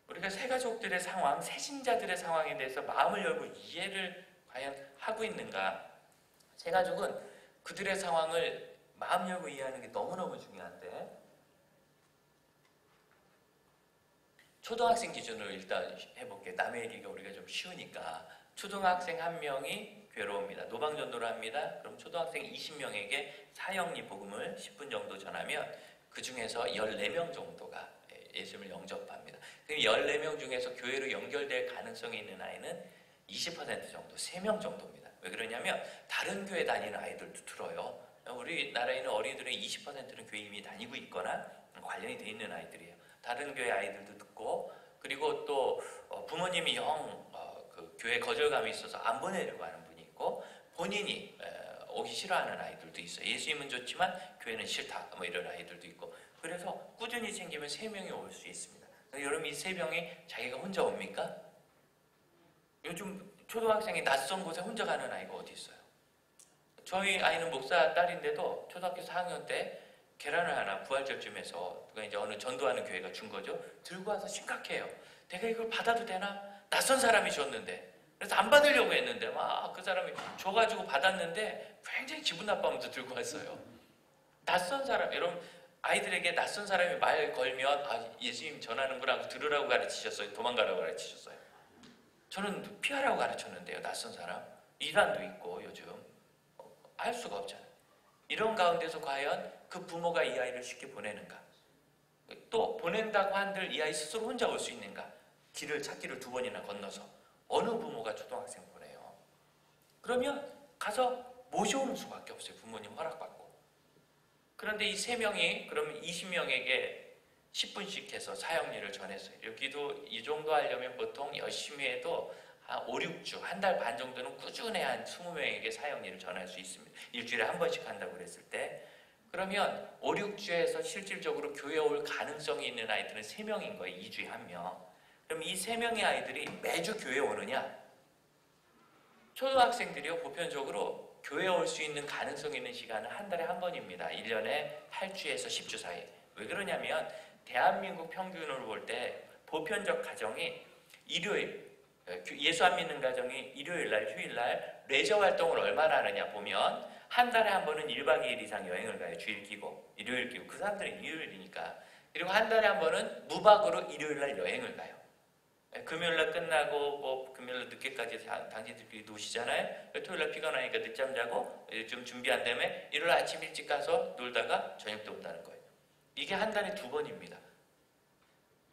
A: 우리가 새가족들의 상황, 새신자들의 상황에 대해서 마음을 열고 이해를 과연 하고 있는가? 새가족은 그들의 상황을 마음 열고 이해하는 게 너무너무 중요한데, 초등학생 기준으로 일단 해볼게요. 남의 얘기가 우리가 좀 쉬우니까. 초등학생 한 명이 괴로웁니다. 노방전도를 합니다. 그럼 초등학생 20명에게 사형리 복음을 10분 정도 전하면 그 중에서 14명 정도가 예수님을 영접합니다. 그럼 14명 중에서 교회로 연결될 가능성이 있는 아이는 20% 정도, 3명 정도입니다. 왜 그러냐면 다른 교회 다니는 아이들도 들어요. 우리나라에는 어린이들의 20%는 교회 이미 다니고 있거나 관련이 돼 있는 아이들이에요. 다른 교회 아이들도 듣고, 그리고 또 부모님이 그 교회 거절감이 있어서 안 보내려고 하는 분이 있고, 본인이 오기 싫어하는 아이들도 있어요. 예수님은 좋지만 교회는 싫다, 뭐 이런 아이들도 있고. 그래서 꾸준히 챙기면 3명이 올 수 있습니다. 여러분, 이 3명이 자기가 혼자 옵니까? 요즘 초등학생이 낯선 곳에 혼자 가는 아이가 어디 있어요? 저희 아이는 목사 딸인데도 초등학교 4학년 때 계란을 하나 부활절쯤에서 누가 이제 어느 전도하는 교회가 준 거죠. 들고 와서 심각해요. 내가 이걸 받아도 되나? 낯선 사람이 줬는데. 그래서 안 받으려고 했는데 막 그 사람이 줘가지고 받았는데 굉장히 기분 나빠하면서 들고 왔어요. 낯선 사람, 여러분, 아이들에게 낯선 사람이 말 걸면 예수님 전하는구나 하고 들으라고 가르치셨어요? 도망가라고 가르치셨어요? 저는 피하라고 가르쳤는데요. 낯선 사람. 이란도 있고 요즘 알 수가 없잖아요. 이런 가운데서 과연 그 부모가 이 아이를 쉽게 보내는가? 또 보낸다고 한들 이 아이 스스로 혼자 올 수 있는가? 길을 찾기를 2번이나 건너서 어느 부모가 초등학생 보내요? 그러면 가서 모셔오는 수밖에 없어요. 부모님 허락받고. 그런데 이 3명이 그러면 20명에게 10분씩 해서 사형리를 전했어요. 여기도 이 정도 하려면 보통 열심히 해도 한 5, 6주, 한 달 반 정도는 꾸준히 한 20명에게 사형리를 전할 수 있습니다. 일주일에 한 번씩 한다고 그랬을 때. 그러면 5, 6주에서 실질적으로 교회에 올 가능성이 있는 아이들은 3명인 거예요. 2주에 1명. 그럼 이 3명의 아이들이 매주 교회에 오느냐? 초등학생들이요, 보편적으로 교회에 올 수 있는 가능성이 있는 시간은 한 달에 한 번입니다. 1년에 8주에서 10주 사이. 왜 그러냐면 대한민국 평균으로 볼 때 보편적 가정이 일요일, 예수 안 믿는 가정이 일요일날, 휴일날 레저 활동을 얼마나 하느냐 보면 한 달에 한 번은 1박 2일 이상 여행을 가요. 주일 끼고, 일요일 끼고. 그 사람들은 일요일이니까. 그리고 한 달에 한 번은 무박으로 일요일날 여행을 가요. 금요일날 끝나고 뭐 금요일날 늦게까지 당신들끼리 노시잖아요. 토요일날 피곤하니까 늦잠 자고 좀 준비한 다음에 일요일 아침 일찍 가서 놀다가 저녁 때 온다는 거예요. 이게 한 달에 2번입니다.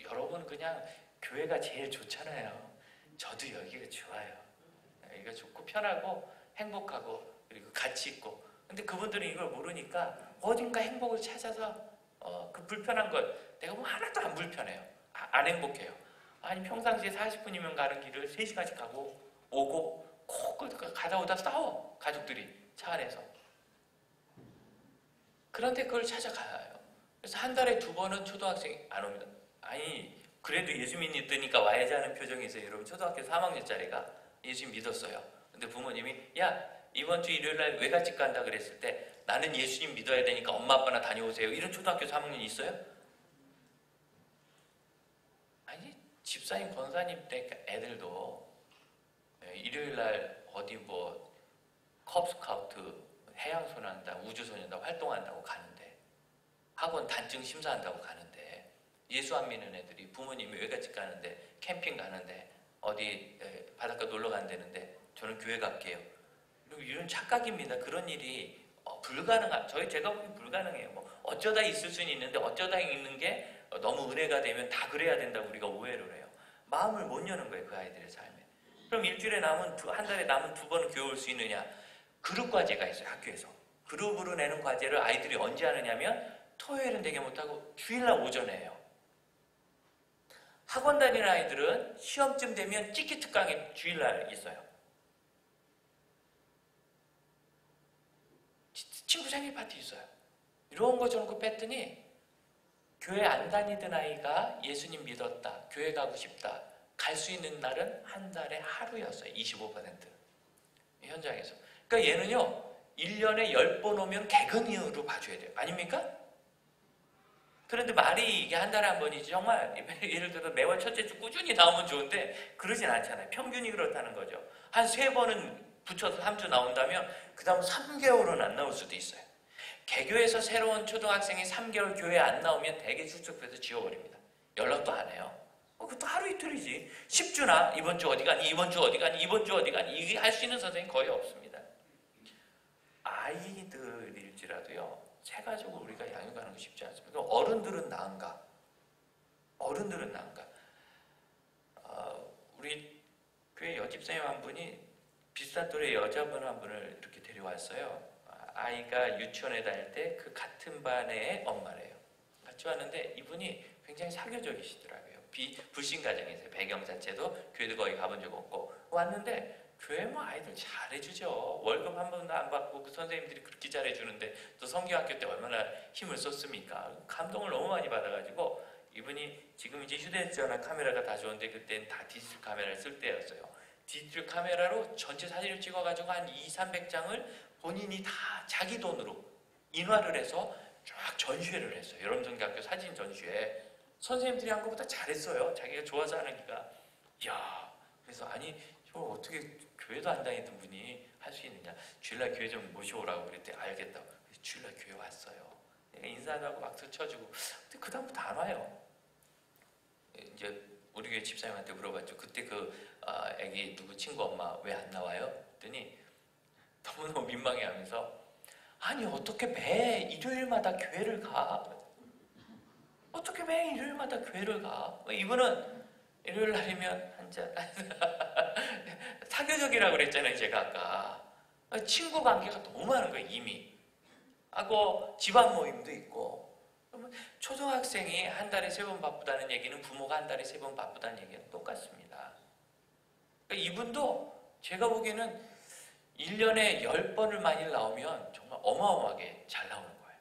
A: 여러분, 그냥 교회가 제일 좋잖아요. 저도 여기가 좋아요. 여기가 좋고 편하고 행복하고 그리고 가치 있고. 근데 그분들은 이걸 모르니까 어딘가 행복을 찾아서 그 불편한 걸, 내가 뭐 하나도 안 불편해요. 안 행복해요. 아니, 평상시에 40분이면 가는 길을 3시간씩 가고 오고 꼭 가다 오다 싸워, 가족들이 차 안에서. 그런데 그걸 찾아가요. 그래서 한 달에 2번은 초등학생이 안 옵니다. 아니, 그래도 예수 믿으니까 와야지 하는 표정이 있어요. 여러분, 초등학교 3학년짜리가 예수 믿었어요. 근데 부모님이 야, 이번 주 일요일날 외갓집 간다 그랬을 때 나는 예수님 믿어야 되니까 엄마 아빠나 다녀오세요. 이런 초등학교 3학년이 있어요? 아니, 집사님, 권사님 때 애들도 일요일날 어디 뭐 컵스카우트, 해양소년단, 우주소년단 활동한다고 가는데, 학원 단증 심사한다고 가는데, 예수 안 믿는 애들이 부모님이 외갓집 가는데, 캠핑 가는데, 어디 바닷가 놀러 간다는데 저는 교회 갈게요. 이런 착각입니다. 그런 일이 제가 보기엔 불가능해요. 뭐 어쩌다 있을 수는 있는데 어쩌다 있는 게 너무 은혜가 되면 다 그래야 된다고 우리가 오해를 해요. 마음을 못 여는 거예요, 그 아이들의 삶에. 그럼 일주일에 한 달에 남은 2번은 교회 올 수 있느냐? 그룹 과제가 있어요, 학교에서. 그룹으로 내는 과제를 아이들이 언제 하느냐면 토요일은 되게 못하고 주일날 오전에 해요. 학원 다니는 아이들은 시험쯤 되면 찍기 특강이 주일날 있어요. 친구 생일 파티 있어요. 이런 거 저런 거 뺐더니 교회 안 다니던 아이가 예수님 믿었다, 교회 가고 싶다, 갈 수 있는 날은 한 달에 하루였어요. 25% 현장에서. 그러니까 얘는요 1년에 10번 오면 개근이로 봐줘야 돼요. 아닙니까? 그런데 말이 이게 한 달에 한 번이지 정말 예를 들어 매월 첫째 주 꾸준히 나오면 좋은데 그러진 않잖아요. 평균이 그렇다는 거죠. 한 3번은 붙여서 3주 나온다면 그 다음 3개월은 안 나올 수도 있어요. 개교에서 새로운 초등학생이 3개월 교회 안 나오면 대개 출석부에서 지워버립니다. 연락도 안 해요. 그것도 하루 이틀이지. 10주나 이번 주 어디 가니, 이번 주 어디 가니, 이번 주 어디 가니 이게 할 수 있는 선생님이 거의 없습니다. 아이들일지라도요 세가지고 우리가 양육하는 거 쉽지 않습니다. 어른들은 나은가? 어른들은 나은가? 우리 교회 여집사님 한 분이 비슷한 또래 여자분 한 분을 이렇게 데려왔어요. 아이가 유치원에 다닐 때 그 같은 반의 엄마래요. 같이 왔는데 이분이 굉장히 사교적이시더라고요. 불신 가정이세요. 배경 자체도 교회도 거의 가본 적 없고 왔는데 교회 뭐 아이들 잘해주죠. 월급 한 번도 안 받고 그 선생님들이 그렇게 잘해주는데 또 성경학교 때 얼마나 힘을 썼습니까? 감동을 너무 많이 받아가지고 이분이 지금 이제 휴대전화 카메라가 다 좋은데 그때는 다 디지털 카메라를 쓸 때였어요. 디지털 카메라로 전체 사진을 찍어가지고 한 200~300장을 본인이 다 자기 돈으로 인화를 해서 쫙 전시회를 했어요. 여름성경학교 사진 전시회. 선생님들이 한 것보다 잘했어요. 자기가 좋아서 하는 기가. 이야, 그래서 아니 저 어떻게 교회도 안 다니던 분이 할 수 있느냐. 주일날 교회 좀 모셔오라고 그랬더니 알겠다고. 그래서 주일날 교회 왔어요. 내가 인사도 하고 박수 쳐주고. 근데 그 다음부터 안 와요. 이제 우리 교회 집사님한테 물어봤죠. 그때 애기 누구 친구 엄마 왜 안 나와요? 그랬더니 너무너무 민망해하면서 아니 어떻게 매 일요일마다 교회를 가? 어떻게 매 일요일마다 교회를 가? 이분은 일요일 날이면 한잔 사교적이라고 그랬잖아요. 제가 아까 친구 관계가 너무 많은 거예요. 이미 하고 집안 모임도 있고. 그러면 초등학생이 한 달에 3번 바쁘다는 얘기는 부모가 한 달에 3번 바쁘다는 얘기는 똑같습니다. 그러니까 이분도 제가 보기에는 1년에 10번을 만일 나오면 정말 어마어마하게 잘 나오는 거예요.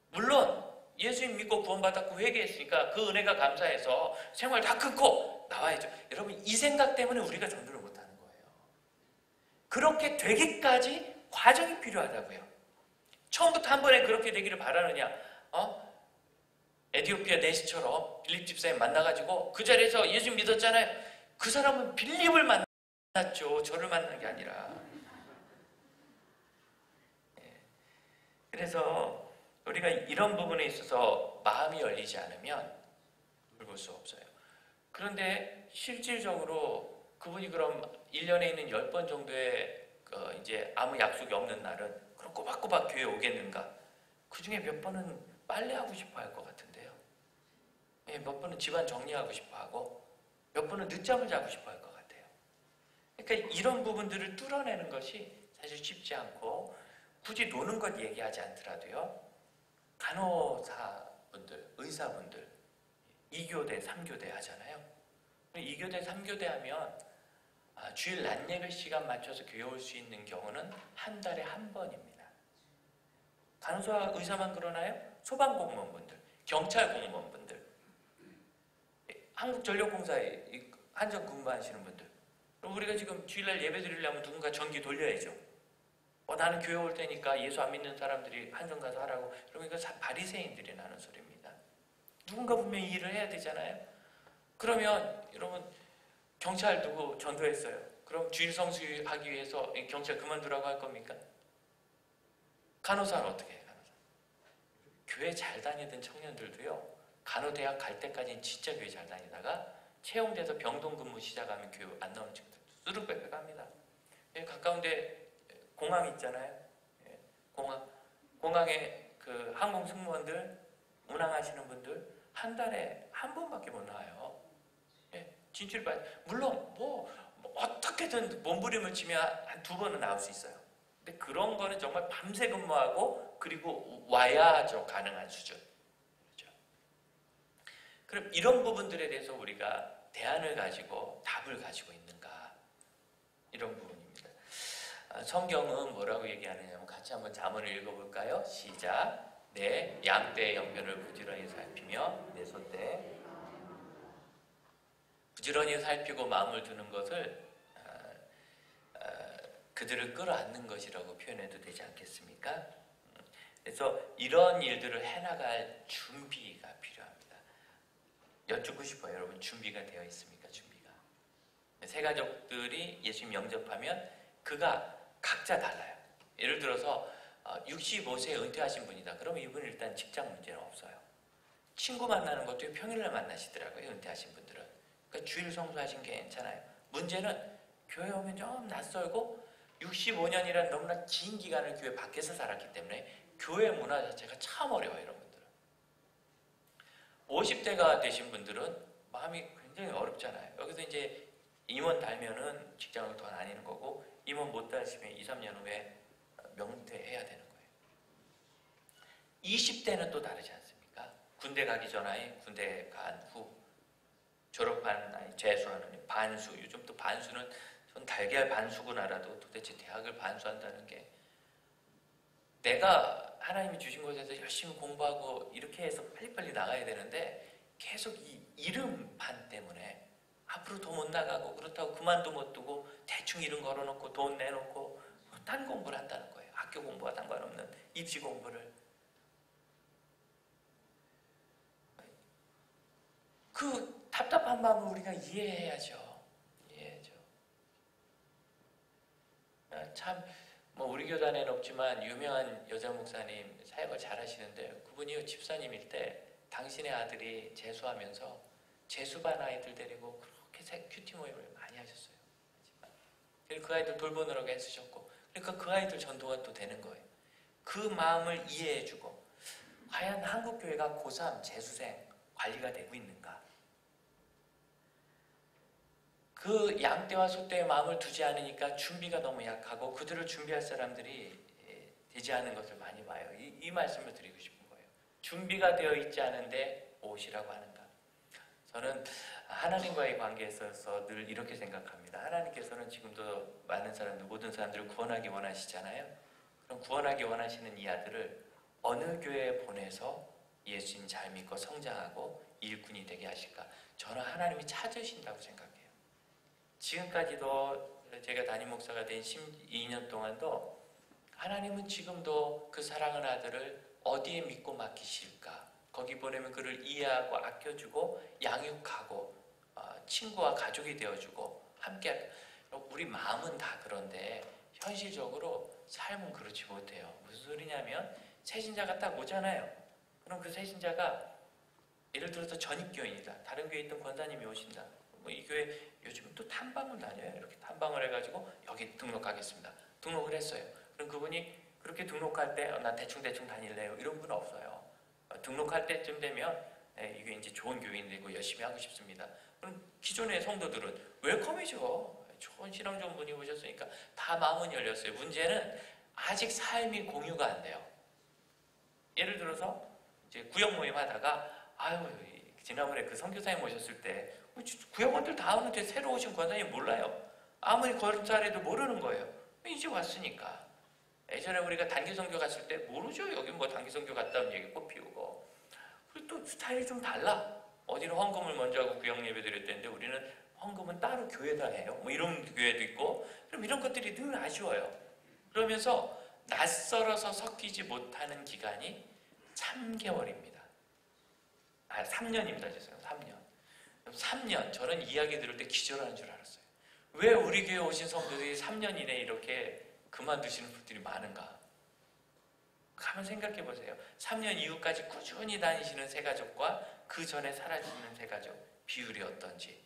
A: 물론 예수님 믿고 구원받았고 회개했으니까 그 은혜가 감사해서 생활 다 끊고 나와야죠. 여러분 이 생각 때문에 우리가 전도를 못하는 거예요. 그렇게 되기까지 과정이 필요하다고요. 처음부터 한 번에 그렇게 되기를 바라느냐? 에티오피아 내시처럼 빌립 집사님 만나가지고 그 자리에서 예수님 믿었잖아요. 그 사람은 빌립을 만났죠. 저를 만난 게 아니라. 그래서 우리가 이런 부분에 있어서 마음이 열리지 않으면 볼 수 없어요. 그런데 실질적으로 그분이 그럼 1년에 있는 10번 정도의 이제 아무 약속이 없는 날은 그럼 꼬박꼬박 교회에 오겠는가? 그 중에 몇 번은 빨래하고 싶어 할 것 같은데요. 몇 번은 집안 정리하고 싶어 하고 몇 번은 늦잠을 자고 싶어 할 것 같아요. 그러니까 이런 부분들을 뚫어내는 것이 사실 쉽지 않고 굳이 노는 것 얘기하지 않더라도요. 간호사분들, 의사분들 2교대, 3교대 하잖아요. 2교대, 3교대 하면 주일 낮 예배 시간 맞춰서 교회 올 수 있는 경우는 한 달에 한 번입니다. 간호사, 의사만 그러나요? 소방공무원분들, 경찰 공무원분들, 한국전력공사에 한전 근무하시는 분들. 그럼 우리가 지금 주일날 예배 드리려면 누군가 전기 돌려야죠. 나는 교회 올 테니까 예수 안 믿는 사람들이 한전 가서 하라고. 그러면 이거 바리새인들이 나는 소리입니다. 누군가 분명히 일을 해야 되잖아요. 그러면 여러분 경찰 누구 전도했어요. 그럼 주일 성수하기 위해서 경찰 그만두라고 할 겁니까? 간호사는 어떻게 해요? 간호사. 교회 잘 다니던 청년들도요. 간호대학 갈 때까지는 진짜 교회 잘 다니다가 채용돼서 병동 근무 시작하면 교회 안 나오는 친구들 뚜룩 갑니다. 가까운데 공항 있잖아요. 공항에 그 항공 승무원들 운항하시는 분들 한 달에 한 번밖에 못 나와요. 진출발 물론 뭐 어떻게든 몸부림을 치면 한 2번은 나올 수 있어요. 근데 그런 거는 정말 밤새 근무하고 그리고 와야죠. 가능한 수준. 그렇죠? 그럼 이런 부분들에 대해서 우리가 대안을 가지고 답을 가지고 있는가? 이런 부분입니다. 성경은 뭐라고 얘기하느냐면 같이 한번 잠언을 읽어볼까요? 시작. 내 양떼의 형편을 부지런히 살피며 내 손때 부지런히 살피고 마음을 두는 것을 그들을 끌어안는 것이라고 표현해도 되지 않겠습니까? 그래서 이런 일들을 해나갈 준비가 필요합니다. 여쭙고 싶어요. 여러분 준비가 되어 있습니까? 준비가. 세 가족들이 예수님 영접하면 그가 각자 달라요. 예를 들어서 65세에 은퇴하신 분이다. 그러면 이분은 일단 직장 문제는 없어요. 친구 만나는 것도 평일날 만나시더라고요. 은퇴하신 분들은. 그러니까 주일 성수하신 게 괜찮아요. 문제는 교회 오면 좀 낯설고 65년이라는 너무나 긴 기간을 교회 밖에서 살았기 때문에 교회 문화 자체가 참 어려워요. 이런 분들은. 50대가 되신 분들은 마음이 굉장히 어렵잖아요. 여기서 이제 임원 달면은 직장을 더 다니는 거고 임원 못 달시면 2, 3년 후에 명퇴해야 되는 거예요. 20대는 또 다르지 않습니까? 군대 가기 전에 군대 간 후 졸업한 재수하는 반수. 요즘 또 반수는 전 달걀 반수구나라도 도대체 대학을 반수한다는 게 내가 하나님이 주신 곳에서 열심히 공부하고 이렇게 해서 빨리빨리 나가야 되는데 계속 이 이름판 때문에 앞으로 더 못 나가고 그렇다고 그만도 못 두고 대충 이름 걸어놓고 돈 내놓고 딴 공부를 한다는 거예요. 학교 공부와 상관없는 입시 공부를. 그 답답한 마음을 우리가 이해해야죠. 참, 뭐 우리 교단에는 없지만 유명한 여자 목사님 사역을 잘 하시는데 그분이 집사님일 때 당신의 아들이 재수하면서 재수반 아이들 데리고 그렇게 큐티 모임을 많이 하셨어요. 그 아이들 돌보느라고 애쓰셨고 그러니까 그 아이들 전도가 또 되는 거예요. 그 마음을 이해해주고 과연 한국교회가 고3 재수생 관리가 되고 있는가? 그 양떼와 소떼의 마음을 두지 않으니까 준비가 너무 약하고 그들을 준비할 사람들이 되지 않은 것을 많이 봐요. 이 말씀을 드리고 싶은 거예요. 준비가 되어 있지 않은데 오시라고 하는가? 저는 하나님과의 관계에 있어서 늘 이렇게 생각합니다. 하나님께서는 지금도 많은 사람들, 모든 사람들을 구원하기 원하시잖아요. 그럼 구원하기 원하시는 이 아들을 어느 교회에 보내서 예수님 잘 믿고 성장하고 일꾼이 되게 하실까? 저는 하나님이 찾으신다고 생각해요. 지금까지도 제가 담임 목사가 된 12년 동안도 하나님은 지금도 그 사랑하는 아들을 어디에 믿고 맡기실까? 거기 보내면 그를 이해하고 아껴주고 양육하고 친구와 가족이 되어주고 함께 우리 마음은 다 그런데 현실적으로 삶은 그렇지 못해요. 무슨 소리냐면 새신자가 딱 오잖아요. 그럼 그 새신자가 예를 들어서 전입교인이다. 다른 교회에 있던 권사님이 오신다. 뭐 이 교회 요즘 또 탐방을 다녀요. 이렇게 탐방을 해가지고 여기 등록하겠습니다. 등록을 했어요. 그럼 그분이 그렇게 등록할 때 나 대충 다닐래요. 이런 분은 없어요. 등록할 때쯤 되면 이게 이제 좋은 교인 되고 열심히 하고 싶습니다. 그럼 기존의 성도들은 웰컴이죠. 좋은 신앙 좋은 분이 오셨으니까 다 마음은 열렸어요. 문제는 아직 삶이 공유가 안 돼요. 예를 들어서 이제 구역 모임 하다가 지난번에 그 선교사님 오셨을 때 구역원들 다 오는데 새로 오신 권사님 몰라요. 아무리 거듭잘해도 모르는 거예요. 이제 왔으니까. 예전에 우리가 단기선교 갔을 때 모르죠. 여기 뭐 단기선교 갔다 온 얘기 꽃 피우고. 그리고 또 스타일이 좀 달라. 어디는 헌금을 먼저 하고 구역 예배 드렸다는데 우리는 헌금은 따로 교회다 해요. 뭐 이런 교회도 있고. 그럼 이런 것들이 늘 아쉬워요. 그러면서 낯설어서 섞이지 못하는 기간이 3개월입니다. 3년입니다. 죄송해요. 3년. 3년. 저는 이야기 들을 때 기절하는 줄 알았어요. 왜 우리 교회 오신 성도들이 3년 이내에 이렇게 그만두시는 분들이 많은가? 한번 생각해 보세요. 3년 이후까지 꾸준히 다니시는 새가족과 그 전에 사라지는 새가족 비율이 어떤지.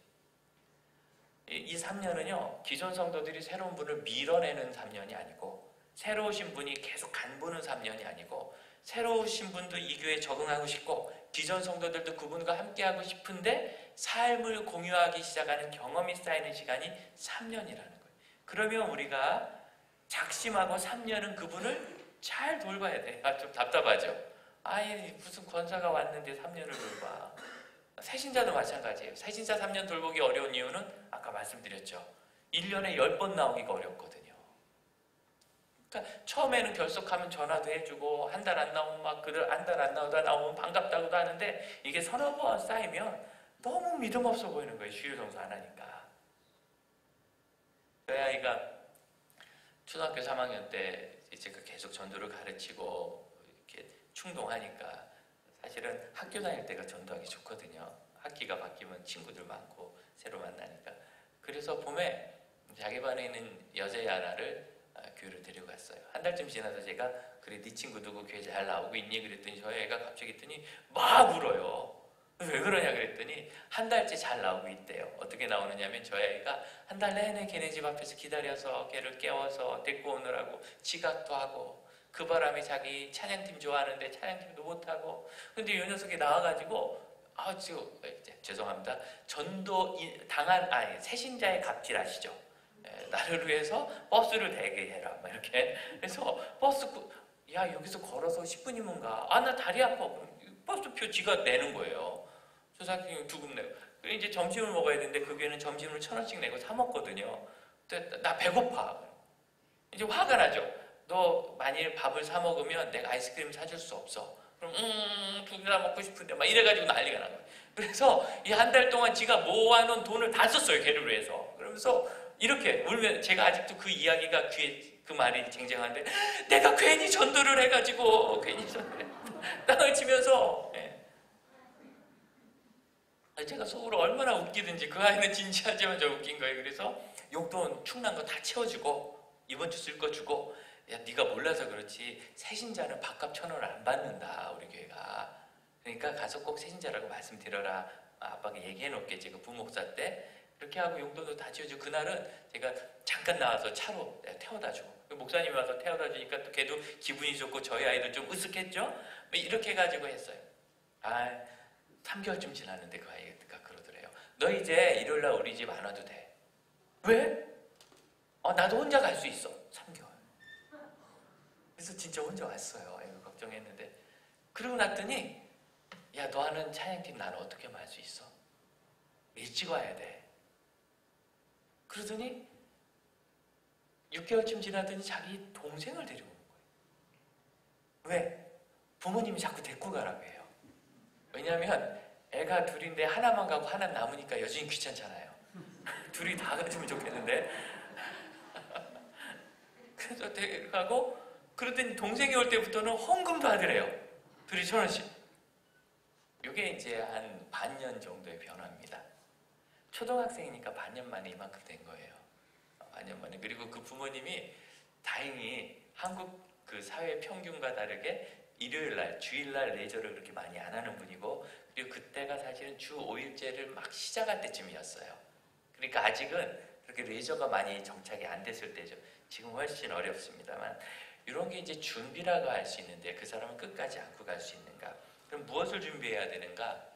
A: 이 3년은요. 기존 성도들이 새로운 분을 밀어내는 3년이 아니고 새로 오신 분이 계속 간보는 3년이 아니고 새로 오신 분도 이 교회에 적응하고 싶고 기존 성도들도 그분과 함께하고 싶은데 삶을 공유하기 시작하는 경험이 쌓이는 시간이 3년이라는 거예요. 그러면 우리가 작심하고 3년은 그분을 잘 돌봐야 돼. 좀 답답하죠? 무슨 권사가 왔는데 3년을 돌봐. 새신자도 마찬가지예요. 새신자 3년 돌보기 어려운 이유는 아까 말씀드렸죠. 1년에 10번 나오기가 어렵거든요. 그러니까 처음에는 결석하면 전화도 해주고 한 달 안 나오면 막 그들 한 달 안 나오다 나오면 반갑다고도 하는데 이게 서너 번 쌓이면 너무 믿음 없어 보이는 거예요. 주일 성수 안 하니까. 저희 아이가 초등학교 3학년 때 제가 계속 전도를 가르치고 이렇게 충동하니까 사실은 학교 다닐 때가 전도하기 좋거든요. 학기가 바뀌면 친구들 많고 새로 만나니까. 그래서 봄에 자기 반에 있는 여자애 하나를 교회를 데리고 갔어요. 한 달쯤 지나서 제가 그래 네 친구 누구 교회 잘 나오고 있니? 그랬더니 저 애가 갑자기 했더니 막 울어요. 왜 그러냐 그랬더니 한 달째 잘 나오고 있대요. 어떻게 나오느냐면 저 애가 한 달 내내 걔네 집 앞에서 기다려서 걔를 깨워서 데리고 오느라고 지각도 하고 그 바람에 자기 찬양팀 좋아하는데 찬양팀도 못하고 근데 이 녀석이 나와가지고 죄송합니다. 전도 당한 새신자의 갑질 아시죠? 나를 위해서 버스를 대게 해라 막 이렇게 그래서 버스 야 여기서 걸어서 10분이면 가. 아 나 다리 아파. 그럼 버스표 지가 내는 거예요. 조사kim 두금 내고. 그리고 이제 점심을 먹어야 되는데 그 교회는 점심을 1,000원씩 내고 사 먹거든요. 근데 나 배고파. 이제 화가 나죠. 너 만일 밥을 사 먹으면 내가 아이스크림 사줄 수 없어. 그럼 두 개나 먹고 싶은데 막 이래가지고 난리가 난 거예요. 그래서 이 한 달 동안 지가 모아놓은 돈을 다 썼어요. 걔를 위해서. 그러면서 이렇게 울면 제가 아직도 그 이야기가 귀에 그 말이 쟁쟁한데 내가 괜히 전도를 해가지고 괜히 전도를 땅을 치면서 제가 속으로 얼마나 웃기든지 그 아이는 진지하지만 저 웃긴 거예요. 그래서 용돈 충난 거 다 채워주고 이번 주 쓸 거 주고 야 네가 몰라서 그렇지 새신자는 밥값 1,000원을 안 받는다 우리 교회가. 그러니까 가서 꼭 새신자라고 말씀드려라. 아빠가 얘기해 놓겠지 그 부목사 때. 그렇게 하고 용돈도 다 지어주고 그날은 제가 잠깐 나와서 차로 태워다 주고 목사님이 와서 태워다 주니까 또 걔도 기분이 좋고 저희 아이도 좀 으쓱했죠. 이렇게 해가지고 했어요. 3개월쯤 지났는데 그 아이가 그러더래요. 너 이제 일요일날 우리 집 안 와도 돼. 왜? 나도 혼자 갈 수 있어. 3개월. 그래서 진짜 혼자 왔어요. 이거 걱정했는데 그러고 났더니 야 너 하는 찬양팀 나는 어떻게 하면 할 수 있어? 일찍 와야 돼. 그러더니 6개월쯤 지나더니 자기 동생을 데리고 온 거예요. 왜? 부모님이 자꾸 데리고 가라고 해요. 왜냐하면 애가 둘인데 하나만 가고 하나 남으니까 여전히 귀찮잖아요. 둘이 다 가지면 좋겠는데 그래서 데려가고 그러더니 동생이 올 때부터는 헌금도 하더래요. 둘이 1,000원씩. 이게 이제 한 반년 정도의 변화입니다. 초등학생이니까 반년 만에 이만큼 된 거예요. 반년 만에. 그리고 그 부모님이 다행히 한국 그 사회 평균과 다르게 일요일날, 주일날 레저를 그렇게 많이 안 하는 분이고 그리고 그때가 사실은 주 5일제를 막 시작할 때쯤이었어요. 그러니까 아직은 그렇게 레저가 많이 정착이 안 됐을 때죠. 지금 훨씬 어렵습니다만 이런 게 이제 준비라고 할 수 있는데 그 사람은 끝까지 안고 갈 수 있는가? 그럼 무엇을 준비해야 되는가?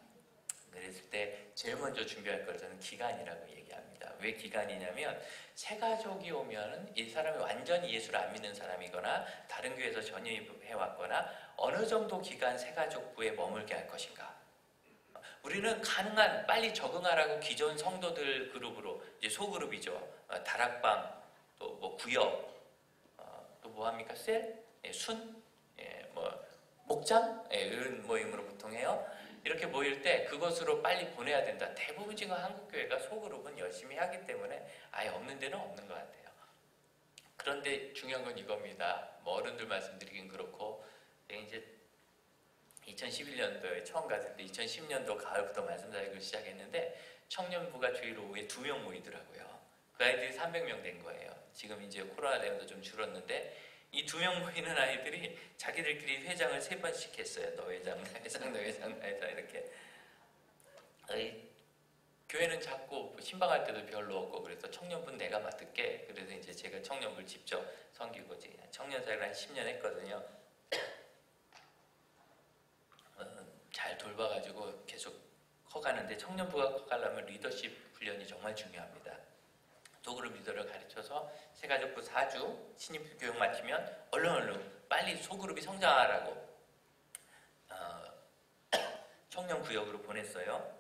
A: 그랬을 때 제일 먼저 준비할 걸 저는 기간이라고 얘기합니다. 왜 기간이냐면 새 가족이 오면은 이 사람이 완전히 예수를 안 믿는 사람이거나 다른 교회에서 전입해왔거나 어느 정도 기간 새 가족부에 머물게 할 것인가. 우리는 가능한 빨리 적응하라고 기존 성도들 그룹으로 이제 소그룹이죠. 다락방 또 뭐 구역 또 뭐 합니까? 셀? 순? 뭐 목장? 이런 모임으로 보통 해요. 이렇게 모일 때 그것으로 빨리 보내야 된다. 대부분 지금 한국교회가 소그룹은 열심히 하기 때문에 아예 없는 데는 없는 것 같아요. 그런데 중요한 건 이겁니다. 뭐 어른들 말씀드리긴 그렇고 이제 2011년도에 처음 갔을 때 2010년도 가을부터 말씀드리기 시작했는데 청년부가 주일 오후에 2명 모이더라고요. 그 아이들이 300명 된 거예요. 지금 이제 코로나 때문에 좀 줄었는데 이 2명 모이는 아이들이 자기들끼리 회장을 3번씩 했어요. 너 회장, 나 회장, 너 회장, 나 회장 이렇게. 교회는 작고 신방할 때도 별로 없고 그래서 청년분 내가 맡을게. 그래서 이제 제가 청년부를 직접 섬기고 청년사역을 한 10년 했거든요. 잘 돌봐가지고 계속 커가는데 청년부가 커가려면 리더십 훈련이 정말 중요합니다. 소그룹 리더를 가르쳐서 새가족부 4주 신입 교육 마치면 얼른 빨리 소그룹이 성장하라고 청년구역으로 보냈어요.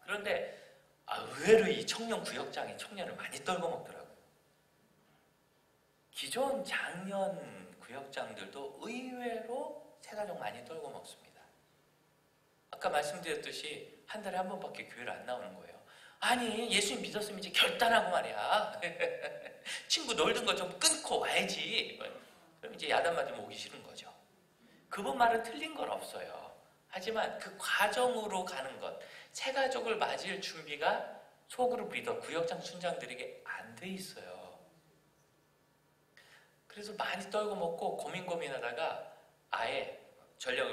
A: 그런데 의외로 이 청년구역장이 청년을 많이 떨궈먹더라고요. 기존 장년 구역장들도 의외로 새가족 많이 떨고 먹습니다. 아까 말씀드렸듯이 한 달에 한 번밖에 교회를 안 나오는 거예요. 아니 예수님 믿었으면 이제 결단하고 말이야. 친구 놀던 거 좀 끊고 와야지. 그럼 이제 야단 맞으면 오기 싫은 거죠. 그분 말은 틀린 건 없어요. 하지만 그 과정으로 가는 것, 새가족을 맞을 준비가 소그룹 리더, 구역장 순장들에게 안 돼 있어요. 그래서 많이 떨고 먹고 고민하다가 아예 전략을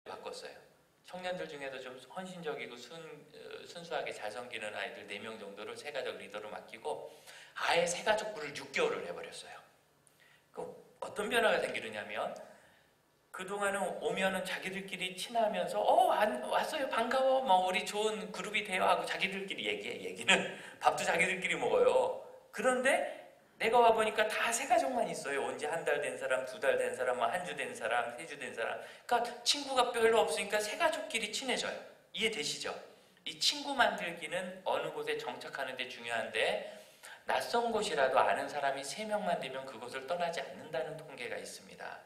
A: 바꿨어요. 청년들 중에도 좀 헌신적이고 순수하게 잘 섬기는 아이들 4명 정도를 새가족 리더로 맡기고 아예 새가족부를 6개월을 해버렸어요. 그럼 어떤 변화가 생기느냐면 그동안은 오면은 자기들끼리 친하면서 왔어요 반가워 뭐 우리 좋은 그룹이 돼요 하고 자기들끼리 얘기는 밥도 자기들끼리 먹어요. 그런데 내가 와보니까 다 새가족만 있어요. 온지 한 달 된 사람, 2달 된 사람, 뭐 한 주 된 사람, 3주 된 사람. 그러니까 친구가 별로 없으니까 새가족끼리 친해져요. 이해되시죠? 이 친구 만들기는 어느 곳에 정착하는 데 중요한데 낯선 곳이라도 아는 사람이 3명만 되면 그곳을 떠나지 않는다는 통계가 있습니다.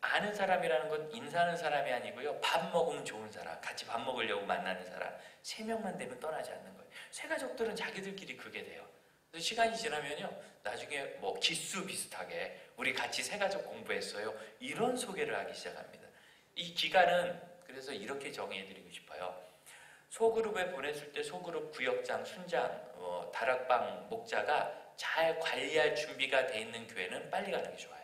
A: 아는 사람이라는 건 인사하는 사람이 아니고요. 밥 먹으면 좋은 사람, 같이 밥 먹으려고 만나는 사람 3명만 되면 떠나지 않는 거예요. 새가족들은 자기들끼리 그게 돼요. 시간이 지나면요 나중에 뭐 기수 비슷하게 우리 같이 새가족 공부했어요 이런 소개를 하기 시작합니다. 이 기간은 그래서 이렇게 정의해드리고 싶어요. 소그룹에 보냈을 때 소그룹 구역장, 순장, 다락방 목자가 잘 관리할 준비가 돼 있는 교회는 빨리 가는 게 좋아요.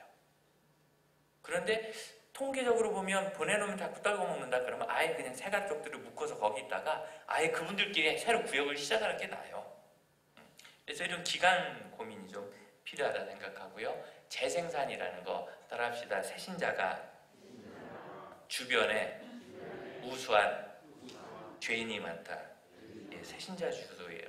A: 그런데 통계적으로 보면 보내놓으면 자꾸 떨고 먹는다 그러면 아예 그냥 새가족들을 묶어서 거기 있다가 아예 그분들끼리 새로 구역을 시작하는 게 나아요. 그래서 이런 기간 고민이 좀 필요하다 생각하고요. 재생산이라는 거 따라합시다. 새신자가 주변에 우수한 죄인이 많다. 예, 새신자 주도예요.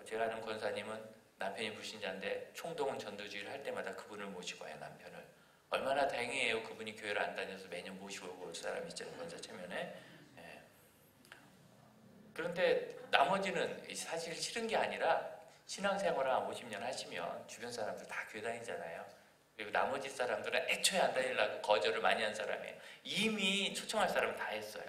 A: 제가 아는 권사님은 남편이 불신자인데 총동원 전도주의를 할 때마다 그분을 모시고 와요. 남편을. 얼마나 다행이에요. 그분이 교회를 안 다녀서 매년 모시고 올 사람이 있잖아요. 권사 체면에. 예. 그런데 나머지는 사실 싫은 게 아니라 신앙생활을 한 50년 하시면 주변 사람들 다 교회 다니잖아요. 그리고 나머지 사람들은 애초에 안 다니려고 거절을 많이 한 사람이에요. 이미 초청할 사람은 다 했어요.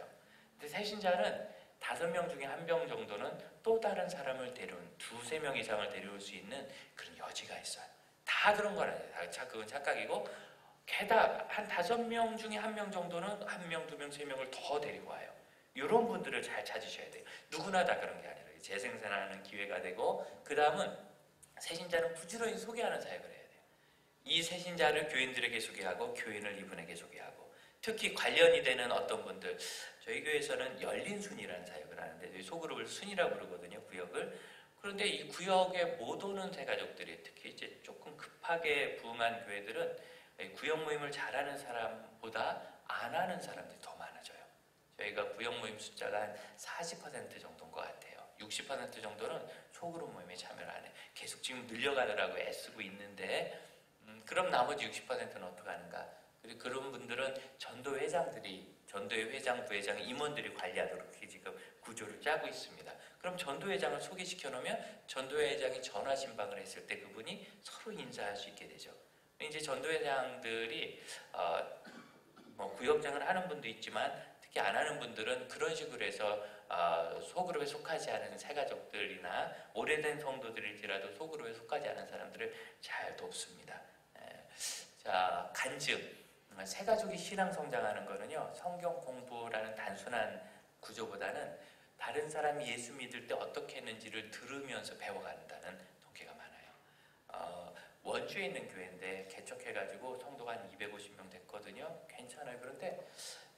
A: 근데 새신자는 5명 중에 1명 정도는 또 다른 사람을 데려온 2-3명 이상을 데려올 수 있는 그런 여지가 있어요. 다 그런 건 아니에요. 그건 착각이고 게다가 한 5명 중에 1명 정도는 1명, 2명, 3명을 더 데리고 와요. 이런 분들을 잘 찾으셔야 돼요. 누구나 다 그런 게 아니라 재생산하는 기회가 되고 그 다음은 새신자는 부지런히 소개하는 사역을 해야 돼요. 이 새신자를 교인들에게 소개하고 교인을 이분에게 소개하고 특히 관련이 되는 어떤 분들 저희 교회에서는 열린 순이라는 사역을 하는데 소그룹을 순이라고 부르거든요. 구역을. 그런데 이 구역에 못 오는 새가족들이 특히 이제 조금 급하게 부흥한 교회들은 구역 모임을 잘하는 사람보다 안 하는 사람들이 더 많아져요. 저희가 구역 모임 숫자가 한 40% 정도인 것 같아요. 60% 정도는 소그룹 모임에 참여를 안 해요. 계속 지금 늘려가느라고 애쓰고 있는데 그럼 나머지 60%는 어떻게 하는가? 그리고 그런 분들은 전도회장들이 전도회 회장, 부회장, 임원들이 관리하도록 지금 구조를 짜고 있습니다. 그럼 전도회장을 소개시켜 놓으면 전도회장이 전화 신방을 했을 때 그분이 서로 인사할 수 있게 되죠. 이제 전도회장들이 뭐 구역장을 하는 분도 있지만 특히 안 하는 분들은 그런 식으로 해서 소그룹에 속하지 않은 새가족들이나 오래된 성도들일지라도 소그룹에 속하지 않은 사람들을 잘 돕습니다. 자, 간증. 새가족이 신앙 성장하는 거는요, 성경 공부라는 단순한 구조보다는 다른 사람이 예수 믿을 때 어떻게 했는지를 들으면서 배워간다는 통계가 많아요. 원주에 있는 교회인데 개척해가지고 성도가 한 250명 됐거든요. 괜찮아요. 그런데